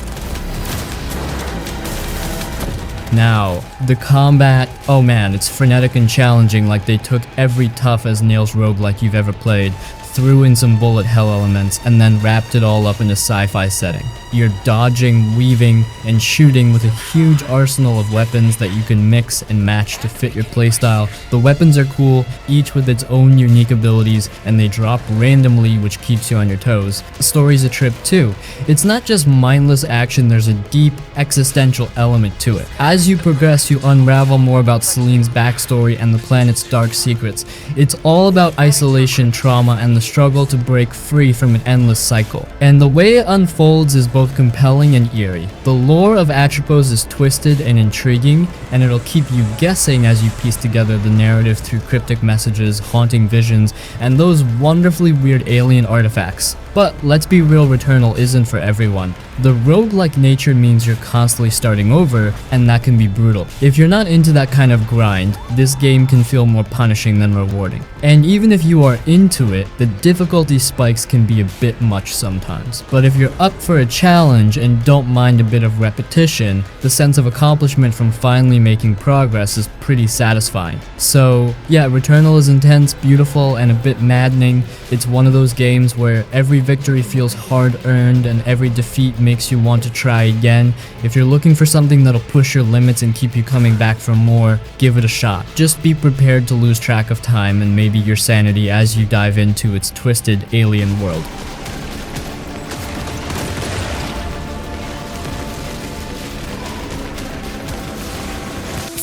Now, the combat, oh man, it's frenetic and challenging, like they took every tough as nails roguelike you've ever played, threw in some bullet hell elements, and then wrapped it all up in a sci-fi setting. You're dodging, weaving, and shooting with a huge arsenal of weapons that you can mix and match to fit your playstyle. The weapons are cool, each with its own unique abilities, and they drop randomly, which keeps you on your toes. The story's a trip too. It's not just mindless action, there's a deep, existential element to it. As you progress, you unravel more about Celine's backstory and the planet's dark secrets. It's all about isolation, trauma, and the struggle to break free from an endless cycle. And the way it unfolds is both compelling and eerie. The lore of Atropos is twisted and intriguing, and it'll keep you guessing as you piece together the narrative through cryptic messages, haunting visions, and those wonderfully weird alien artifacts. But let's be real, Returnal isn't for everyone. The roguelike nature means you're constantly starting over, and that can be brutal. If you're not into that kind of grind, this game can feel more punishing than rewarding. And even if you are into it, the difficulty spikes can be a bit much sometimes. But if you're up for a challenge and don't mind a bit of repetition, the sense of accomplishment from finally making progress is pretty satisfying. So yeah, Returnal is intense, beautiful, and a bit maddening. It's one of those games where every victory feels hard-earned and every defeat makes you want to try again. If you're looking for something that'll push your limits and keep you coming back for more, give it a shot. Just be prepared to lose track of time and maybe your sanity as you dive into its twisted alien world.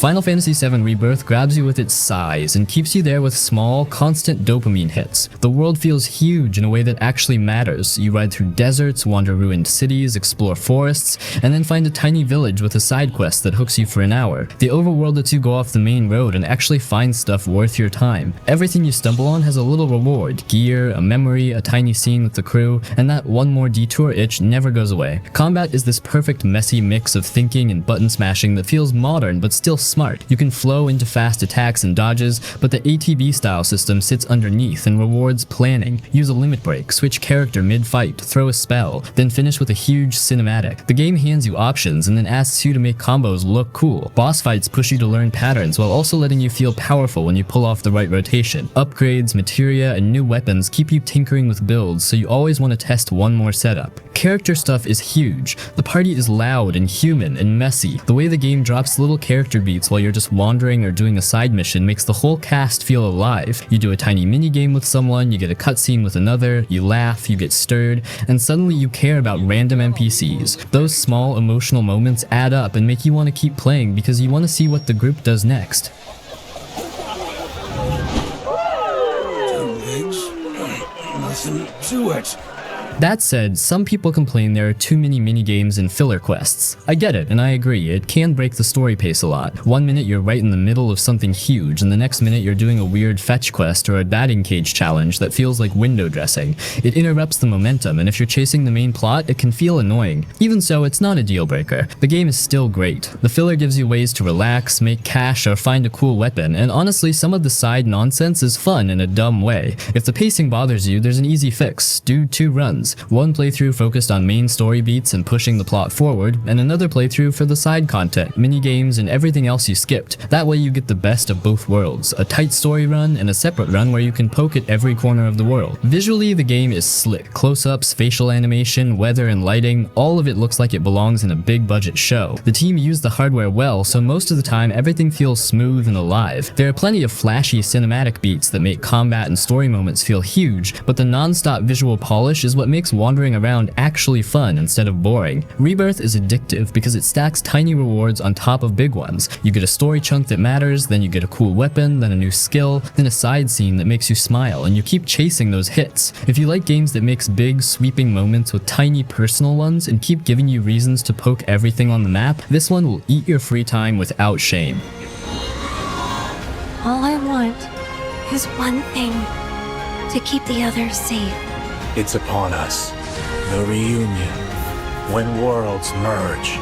Final Fantasy VII Rebirth grabs you with its size and keeps you there with small, constant dopamine hits. The world feels huge in a way that actually matters. You ride through deserts, wander ruined cities, explore forests, and then find a tiny village with a side quest that hooks you for an hour. The overworld lets you go off the main road and actually find stuff worth your time. Everything you stumble on has a little reward: gear, a memory, a tiny scene with the crew, and that one more detour itch never goes away. Combat is this perfect messy mix of thinking and button smashing that feels modern but still smart. You can flow into fast attacks and dodges, but the ATB style system sits underneath and rewards planning. Use a limit break, switch character mid-fight, throw a spell, then finish with a huge cinematic. The game hands you options and then asks you to make combos look cool. Boss fights push you to learn patterns while also letting you feel powerful when you pull off the right rotation. Upgrades, materia, and new weapons keep you tinkering with builds, so you always want to test one more setup. Character stuff is huge. The party is loud and human and messy. The way the game drops little character beats beats while you're just wandering or doing a side mission makes the whole cast feel alive. You do a tiny mini game with someone, you get a cutscene with another, you laugh, you get stirred, and suddenly you care about random NPCs. Those small emotional moments add up and make you want to keep playing because you want to see what the group does next. Nothing to it. That said, some people complain there are too many minigames and filler quests. I get it, and I agree, it can break the story pace a lot. One minute you're right in the middle of something huge, and the next minute you're doing a weird fetch quest or a batting cage challenge that feels like window dressing. It interrupts the momentum, and if you're chasing the main plot, it can feel annoying. Even so, it's not a deal breaker. The game is still great. The filler gives you ways to relax, make cash, or find a cool weapon, and honestly, some of the side nonsense is fun in a dumb way. If the pacing bothers you, there's an easy fix. Do 2 runs. One playthrough focused on main story beats and pushing the plot forward, and another playthrough for the side content, minigames, and everything else you skipped. That way you get the best of both worlds, a tight story run and a separate run where you can poke at every corner of the world. Visually, the game is slick. Close-ups, facial animation, weather, and lighting, all of it looks like it belongs in a big budget show. The team used the hardware well, so most of the time everything feels smooth and alive. There are plenty of flashy cinematic beats that make combat and story moments feel huge, but the non-stop visual polish is what makes wandering around actually fun instead of boring. Rebirth is addictive because it stacks tiny rewards on top of big ones. You get a story chunk that matters, then you get a cool weapon, then a new skill, then a side scene that makes you smile, and you keep chasing those hits. If you like games that mix big, sweeping moments with tiny personal ones and keep giving you reasons to poke everything on the map, this one will eat your free time without shame. All I want is one thing: to keep the others safe. It's upon us. The reunion. When worlds merge.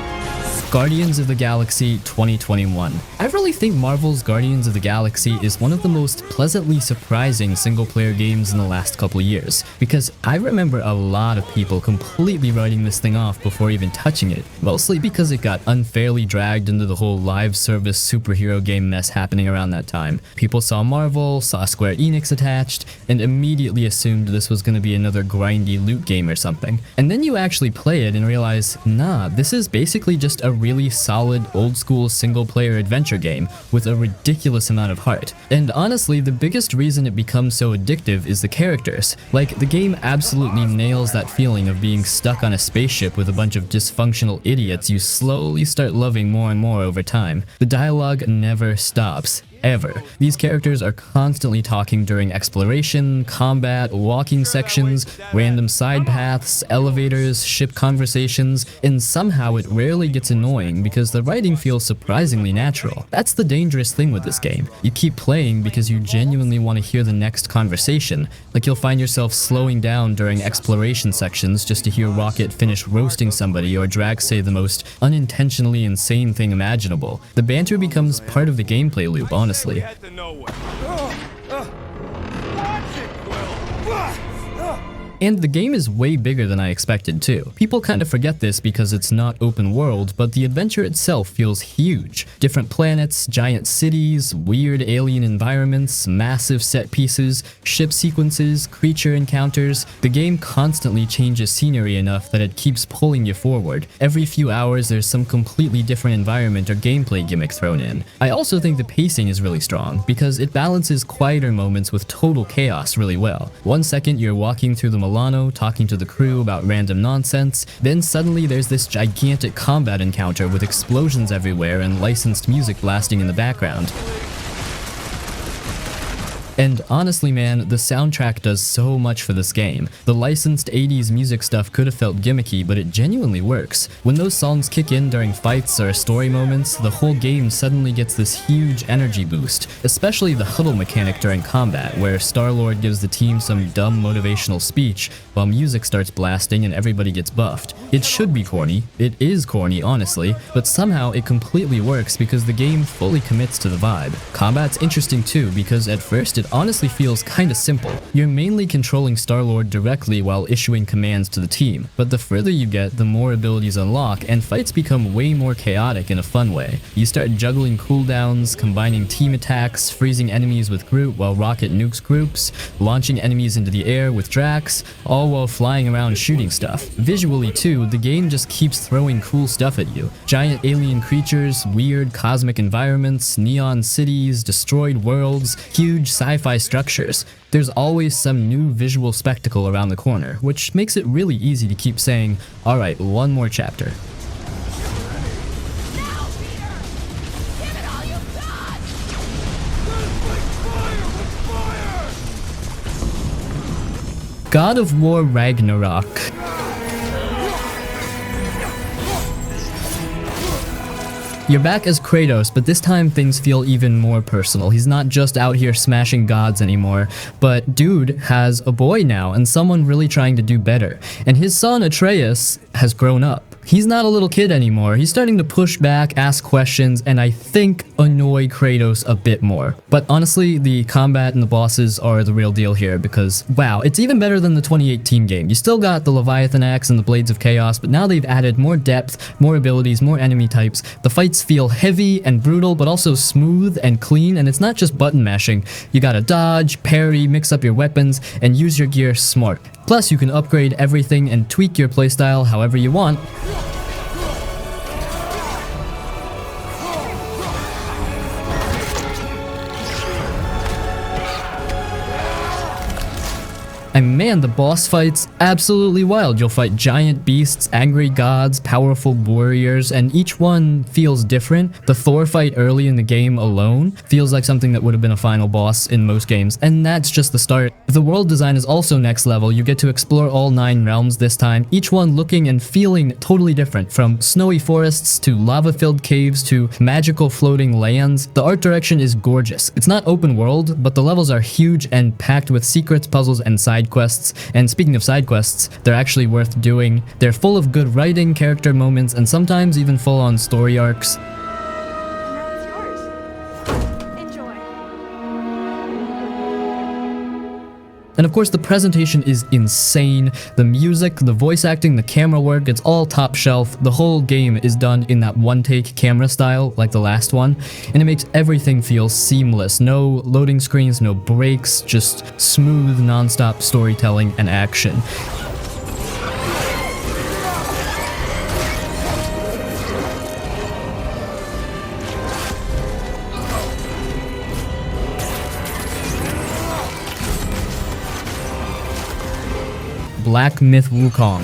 Guardians of the Galaxy 2021. I really think Marvel's Guardians of the Galaxy is one of the most pleasantly surprising single-player games in the last couple years, because I remember a lot of people completely writing this thing off before even touching it, mostly because it got unfairly dragged into the whole live service superhero game mess happening around that time. People saw Marvel, saw Square Enix attached, and immediately assumed this was going to be another grindy loot game or something. And then you actually play it and realize, nah, this is basically just a really solid old-school single-player adventure game with a ridiculous amount of heart. And honestly, the biggest reason it becomes so addictive is the characters. Like, the game absolutely nails that feeling of being stuck on a spaceship with a bunch of dysfunctional idiots you slowly start loving more and more over time. The dialogue never stops. Ever. These characters are constantly talking during exploration, combat, walking sections, random side paths, elevators, ship conversations, and somehow it rarely gets annoying because the writing feels surprisingly natural. That's the dangerous thing with this game. You keep playing because you genuinely want to hear the next conversation. Like, you'll find yourself slowing down during exploration sections just to hear Rocket finish roasting somebody or Drax say the most unintentionally insane thing imaginable. The banter becomes part of the gameplay loop, honestly. And the game is way bigger than I expected too. People kind of forget this because it's not open world, but the adventure itself feels huge. Different planets, giant cities, weird alien environments, massive set pieces, ship sequences, creature encounters. The game constantly changes scenery enough that it keeps pulling you forward. Every few hours there's some completely different environment or gameplay gimmick thrown in. I also think the pacing is really strong because it balances quieter moments with total chaos really well. One second you're walking through the Milano talking to the crew about random nonsense, then suddenly there's this gigantic combat encounter with explosions everywhere and licensed music blasting in the background. And honestly man, the soundtrack does so much for this game. The licensed 80s music stuff could have felt gimmicky, but it genuinely works. When those songs kick in during fights or story moments, the whole game suddenly gets this huge energy boost, especially the huddle mechanic during combat, where Star-Lord gives the team some dumb motivational speech while music starts blasting and everybody gets buffed. It should be corny, it is corny honestly, but somehow it completely works because the game fully commits to the vibe. Combat's interesting too because at first it honestly feels kinda simple. You're mainly controlling Star-Lord directly while issuing commands to the team, but the further you get, the more abilities unlock, and fights become way more chaotic in a fun way. You start juggling cooldowns, combining team attacks, freezing enemies with Groot while Rocket nukes groups, launching enemies into the air with Drax, all while flying around shooting stuff. Visually too, the game just keeps throwing cool stuff at you. Giant alien creatures, weird cosmic environments, neon cities, destroyed worlds, huge sci-fi structures. There's always some new visual spectacle around the corner, which makes it really easy to keep saying, alright, one more chapter. God of War Ragnarok. You're back as Kratos, but this time things feel even more personal. He's not just out here smashing gods anymore, but dude has a boy now and someone really trying to do better. And his son Atreus has grown up. He's not a little kid anymore. He's starting to push back, ask questions, and I think annoy Kratos a bit more. But honestly, the combat and the bosses are the real deal here because, wow, it's even better than the 2018 game. You still got the Leviathan Axe and the Blades of Chaos, but now they've added more depth, more abilities, more enemy types. The fights feel heavy and brutal, but also smooth and clean, and it's not just button mashing. You gotta dodge, parry, mix up your weapons, and use your gear smart. Plus, you can upgrade everything and tweak your playstyle however you want. And man, the boss fights, absolutely wild. You'll fight giant beasts, angry gods, powerful warriors, and each one feels different. The Thor fight early in the game alone feels like something that would have been a final boss in most games, and that's just the start. The world design is also next level. You get to explore all 9 realms this time, each one looking and feeling totally different, from snowy forests to lava-filled caves to magical floating lands. The art direction is gorgeous. It's not open world, but the levels are huge and packed with secrets, puzzles, and side quests. And speaking of side quests, they're actually worth doing. They're full of good writing, character moments, and sometimes even full-on story arcs. Now it's yours. Enjoy. And of course, the presentation is insane. The music, the voice acting, the camera work, it's all top shelf. The whole game is done in that one-take camera style, like the last one, and it makes everything feel seamless. No loading screens, no breaks, just smooth, non-stop storytelling and action. Black Myth Wukong.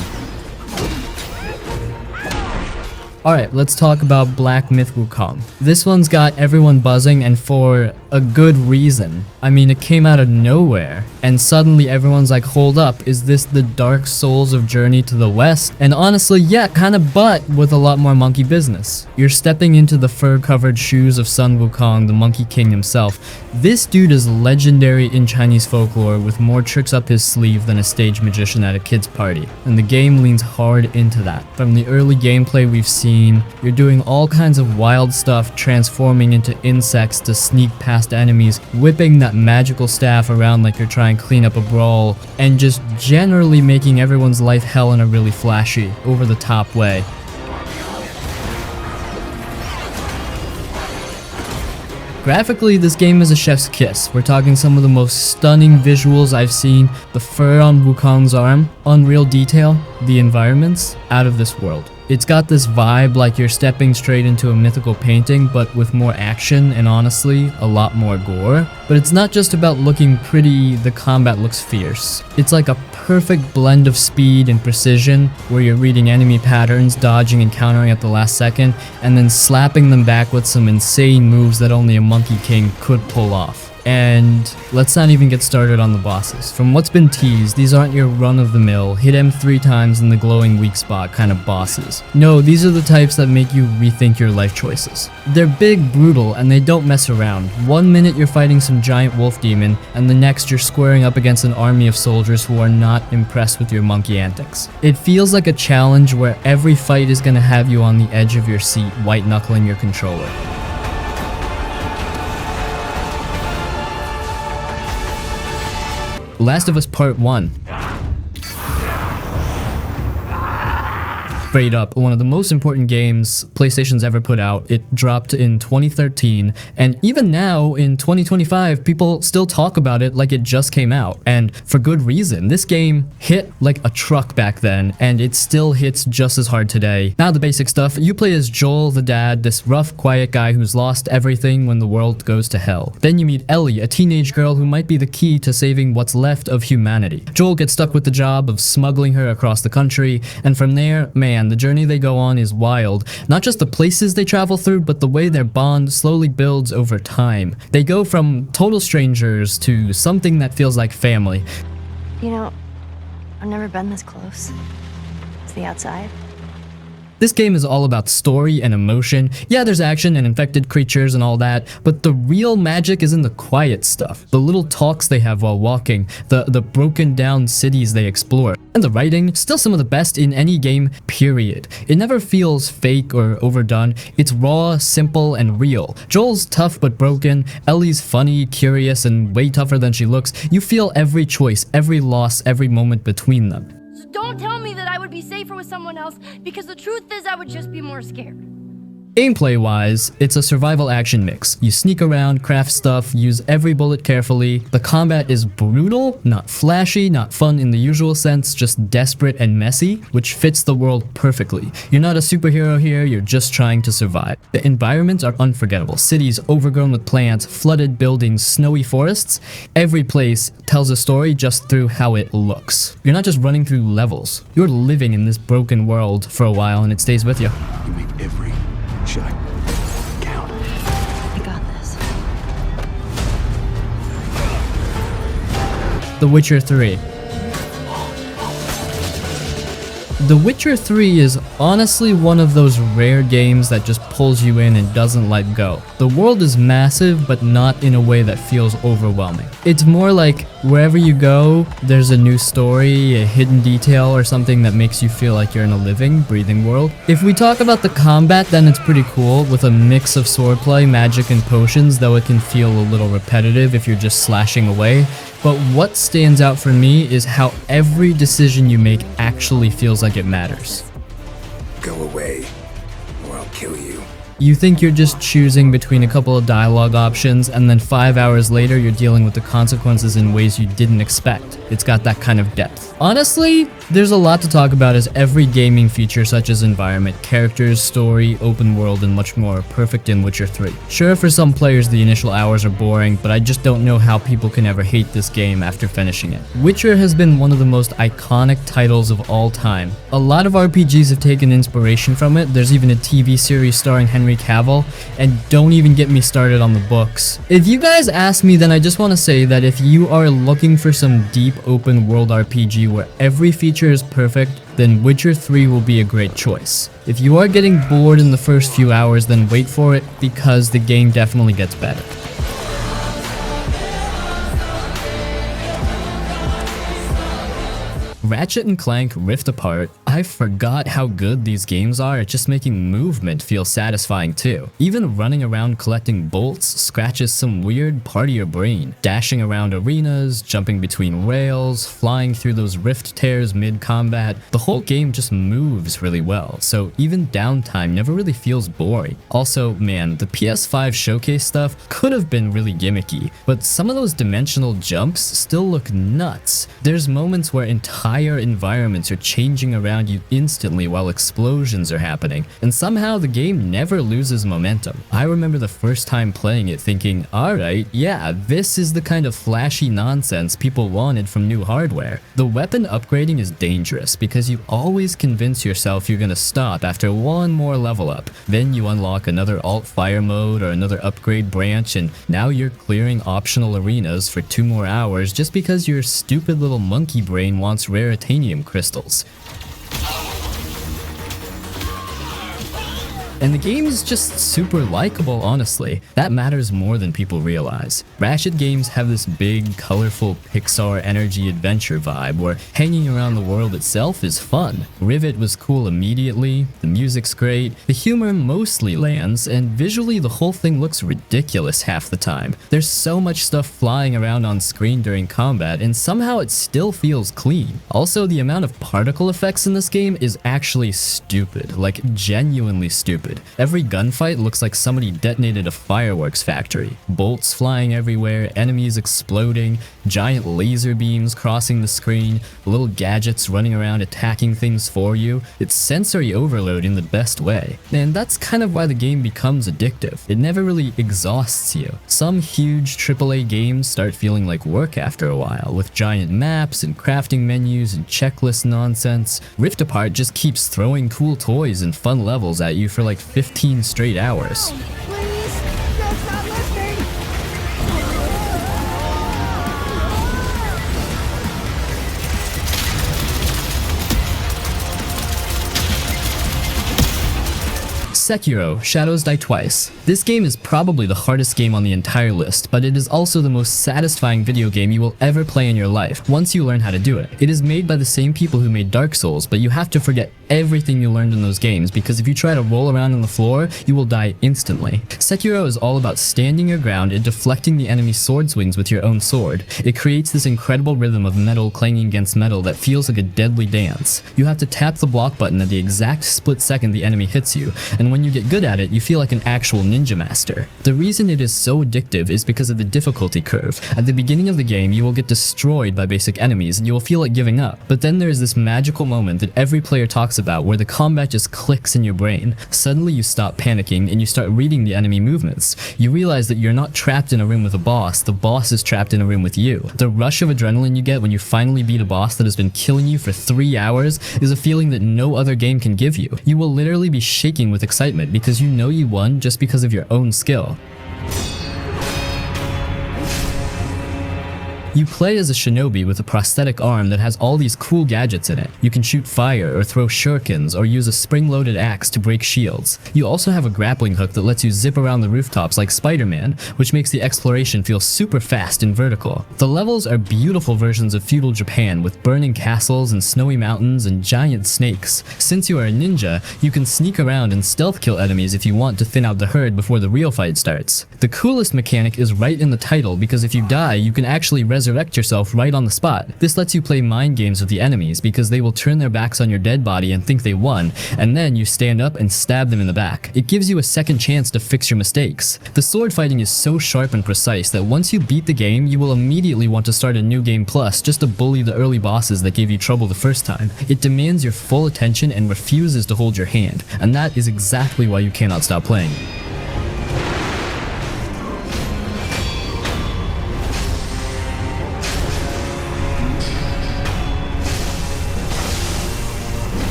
Alright, let's talk about Black Myth Wukong. This one's got everyone buzzing, and for a good reason. I mean, it came out of nowhere, and suddenly everyone's like, hold up, is this the Dark Souls of Journey to the West? And honestly, yeah, kinda, but with a lot more monkey business. You're stepping into the fur-covered shoes of Sun Wukong, the Monkey King himself. This dude is legendary in Chinese folklore, with more tricks up his sleeve than a stage magician at a kid's party. And the game leans hard into that. From the early gameplay we've seen, you're doing all kinds of wild stuff, transforming into insects to sneak past enemies, whipping that magical staff around like you're trying to clean up a brawl, and just generally making everyone's life hell in a really flashy, over-the-top way. Graphically, this game is a chef's kiss. We're talking some of the most stunning visuals I've seen. The fur on Wukong's arm, unreal detail, the environments, out of this world. It's got this vibe like you're stepping straight into a mythical painting, but with more action and honestly, a lot more gore. But it's not just about looking pretty, the combat looks fierce. It's like a perfect blend of speed and precision, where you're reading enemy patterns, dodging and countering at the last second, and then slapping them back with some insane moves that only a Monkey King could pull off. And let's not even get started on the bosses. From what's been teased, these aren't your run-of-the-mill, hit him 3 times in the glowing weak spot kind of bosses. No, these are the types that make you rethink your life choices. They're big, brutal, and they don't mess around. One minute you're fighting some giant wolf demon, and the next you're squaring up against an army of soldiers who are not impressed with your monkey antics. It feels like a challenge where every fight is gonna have you on the edge of your seat, white-knuckling your controller. Last of Us Part 1. Straight up, one of the most important games PlayStation's ever put out. It dropped in 2013, and even now in 2025, people still talk about it like it just came out, and for good reason. This game hit like a truck back then, and it still hits just as hard today. Now the basic stuff: you play as Joel the dad, this rough, quiet guy who's lost everything when the world goes to hell. Then you meet Ellie, a teenage girl who might be the key to saving what's left of humanity. Joel gets stuck with the job of smuggling her across the country, and from there, man, the journey they go on is wild. Not just the places they travel through, but the way their bond slowly builds over time. They go from total strangers to something that feels like family. You know, I've never been this close. It's the outside. This game is all about story and emotion. Yeah, there's action and infected creatures and all that, but the real magic is in the quiet stuff. The little talks they have while walking, the broken down cities they explore. And the writing, still some of the best in any game, period. It never feels fake or overdone. It's raw, simple, and real. Joel's tough but broken. Ellie's funny, curious, and way tougher than she looks. You feel every choice, every loss, every moment between them. So don't tell me that I would be safer with someone else, because the truth is I would just be more scared. Gameplay-wise, it's a survival action mix. You sneak around, craft stuff, use every bullet carefully. The combat is brutal, not flashy, not fun in the usual sense, just desperate and messy, which fits the world perfectly. You're not a superhero here, you're just trying to survive. The environments are unforgettable. Cities overgrown with plants, flooded buildings, snowy forests. Every place tells a story just through how it looks. You're not just running through levels. You're living in this broken world for a while, and it stays with you. You make every shot count. I got this. The Witcher 3. The Witcher 3 is honestly one of those rare games that just pulls you in and doesn't let go. The world is massive, but not in a way that feels overwhelming. It's more like wherever you go, there's a new story, a hidden detail, or something that makes you feel like you're in a living, breathing world. If we talk about the combat, then it's pretty cool, with a mix of swordplay, magic, and potions, though it can feel a little repetitive if you're just slashing away. But what stands out for me is how every decision you make actually feels like it matters. Go away, or I'll kill you. You think you're just choosing between a couple of dialogue options, and then 5 hours later you're dealing with the consequences in ways you didn't expect. It's got that kind of depth. Honestly, there's a lot to talk about, as every gaming feature such as environment, characters, story, open world, and much more are perfect in Witcher 3. Sure, for some players the initial hours are boring, but I just don't know how people can ever hate this game after finishing it. Witcher has been one of the most iconic titles of all time. A lot of RPGs have taken inspiration from it. There's even a TV series starring Henry Cavill, and don't even get me started on the books. If you guys ask me, then I just want to say that if you are looking for some deep open world RPG where every feature is perfect, then Witcher 3 will be a great choice. If you are getting bored in the first few hours, then wait for it, because the game definitely gets better. Ratchet and Clank Rift Apart. I forgot how good these games are at just making movement feel satisfying too. Even running around collecting bolts scratches some weird part of your brain. Dashing around arenas, jumping between rails, flying through those rift tears mid-combat. The whole game just moves really well, so even downtime never really feels boring. Also, man, the PS5 showcase stuff could have been really gimmicky, but some of those dimensional jumps still look nuts. There's moments where entire environments are changing around you instantly while explosions are happening, and somehow the game never loses momentum. I remember the first time playing it thinking, alright, yeah, this is the kind of flashy nonsense people wanted from new hardware. The weapon upgrading is dangerous because you always convince yourself you're gonna stop after one more level up. Then you unlock another alt fire mode or another upgrade branch, and now you're clearing optional arenas for 2 more hours just because your stupid little monkey brain wants raritanium crystals. And the game is just super likable, honestly. That matters more than people realize. Ratchet games have this big, colorful Pixar energy adventure vibe where hanging around the world itself is fun. Rivet was cool immediately, the music's great, the humor mostly lands, and visually the whole thing looks ridiculous half the time. There's so much stuff flying around on screen during combat, and somehow it still feels clean. Also, the amount of particle effects in this game is actually stupid, like genuinely stupid. Every gunfight looks like somebody detonated a fireworks factory. Bolts flying everywhere, enemies exploding, giant laser beams crossing the screen, little gadgets running around attacking things for you. It's sensory overload in the best way. And that's kind of why the game becomes addictive. It never really exhausts you. Some huge AAA games start feeling like work after a while, with giant maps and crafting menus and checklist nonsense. Rift Apart just keeps throwing cool toys and fun levels at you for like 15 straight hours. Please, that's not listening. Sekiro, Shadows Die Twice. This game is probably the hardest game on the entire list, but it is also the most satisfying video game you will ever play in your life, once you learn how to do it. It is made by the same people who made Dark Souls, but you have to forget everything you learned in those games, because if you try to roll around on the floor, you will die instantly. Sekiro is all about standing your ground and deflecting the enemy's sword swings with your own sword. It creates this incredible rhythm of metal clanging against metal that feels like a deadly dance. You have to tap the block button at the exact split second the enemy hits you, and when you get good at it, you feel like an actual ninja master. The reason it is so addictive is because of the difficulty curve. At the beginning of the game, you will get destroyed by basic enemies and you will feel like giving up. But then there is this magical moment that every player talks about where the combat just clicks in your brain. Suddenly you stop panicking and you start reading the enemy movements. You realize that you're not trapped in a room with a boss, the boss is trapped in a room with you. The rush of adrenaline you get when you finally beat a boss that has been killing you for 3 hours is a feeling that no other game can give you. You will literally be shaking with excitement because you know you won just because of your own skill. You play as a shinobi with a prosthetic arm that has all these cool gadgets in it. You can shoot fire or throw shurikens or use a spring-loaded axe to break shields. You also have a grappling hook that lets you zip around the rooftops like Spider-Man, which makes the exploration feel super fast and vertical. The levels are beautiful versions of feudal Japan with burning castles and snowy mountains and giant snakes. Since you are a ninja, you can sneak around and stealth kill enemies if you want to thin out the herd before the real fight starts. The coolest mechanic is right in the title, because if you die, you can actually resurrect yourself right on the spot. This lets you play mind games with the enemies because they will turn their backs on your dead body and think they won, and then you stand up and stab them in the back. It gives you a second chance to fix your mistakes. The sword fighting is so sharp and precise that once you beat the game, you will immediately want to start a new game plus just to bully the early bosses that gave you trouble the first time. It demands your full attention and refuses to hold your hand, and that is exactly why you cannot stop playing.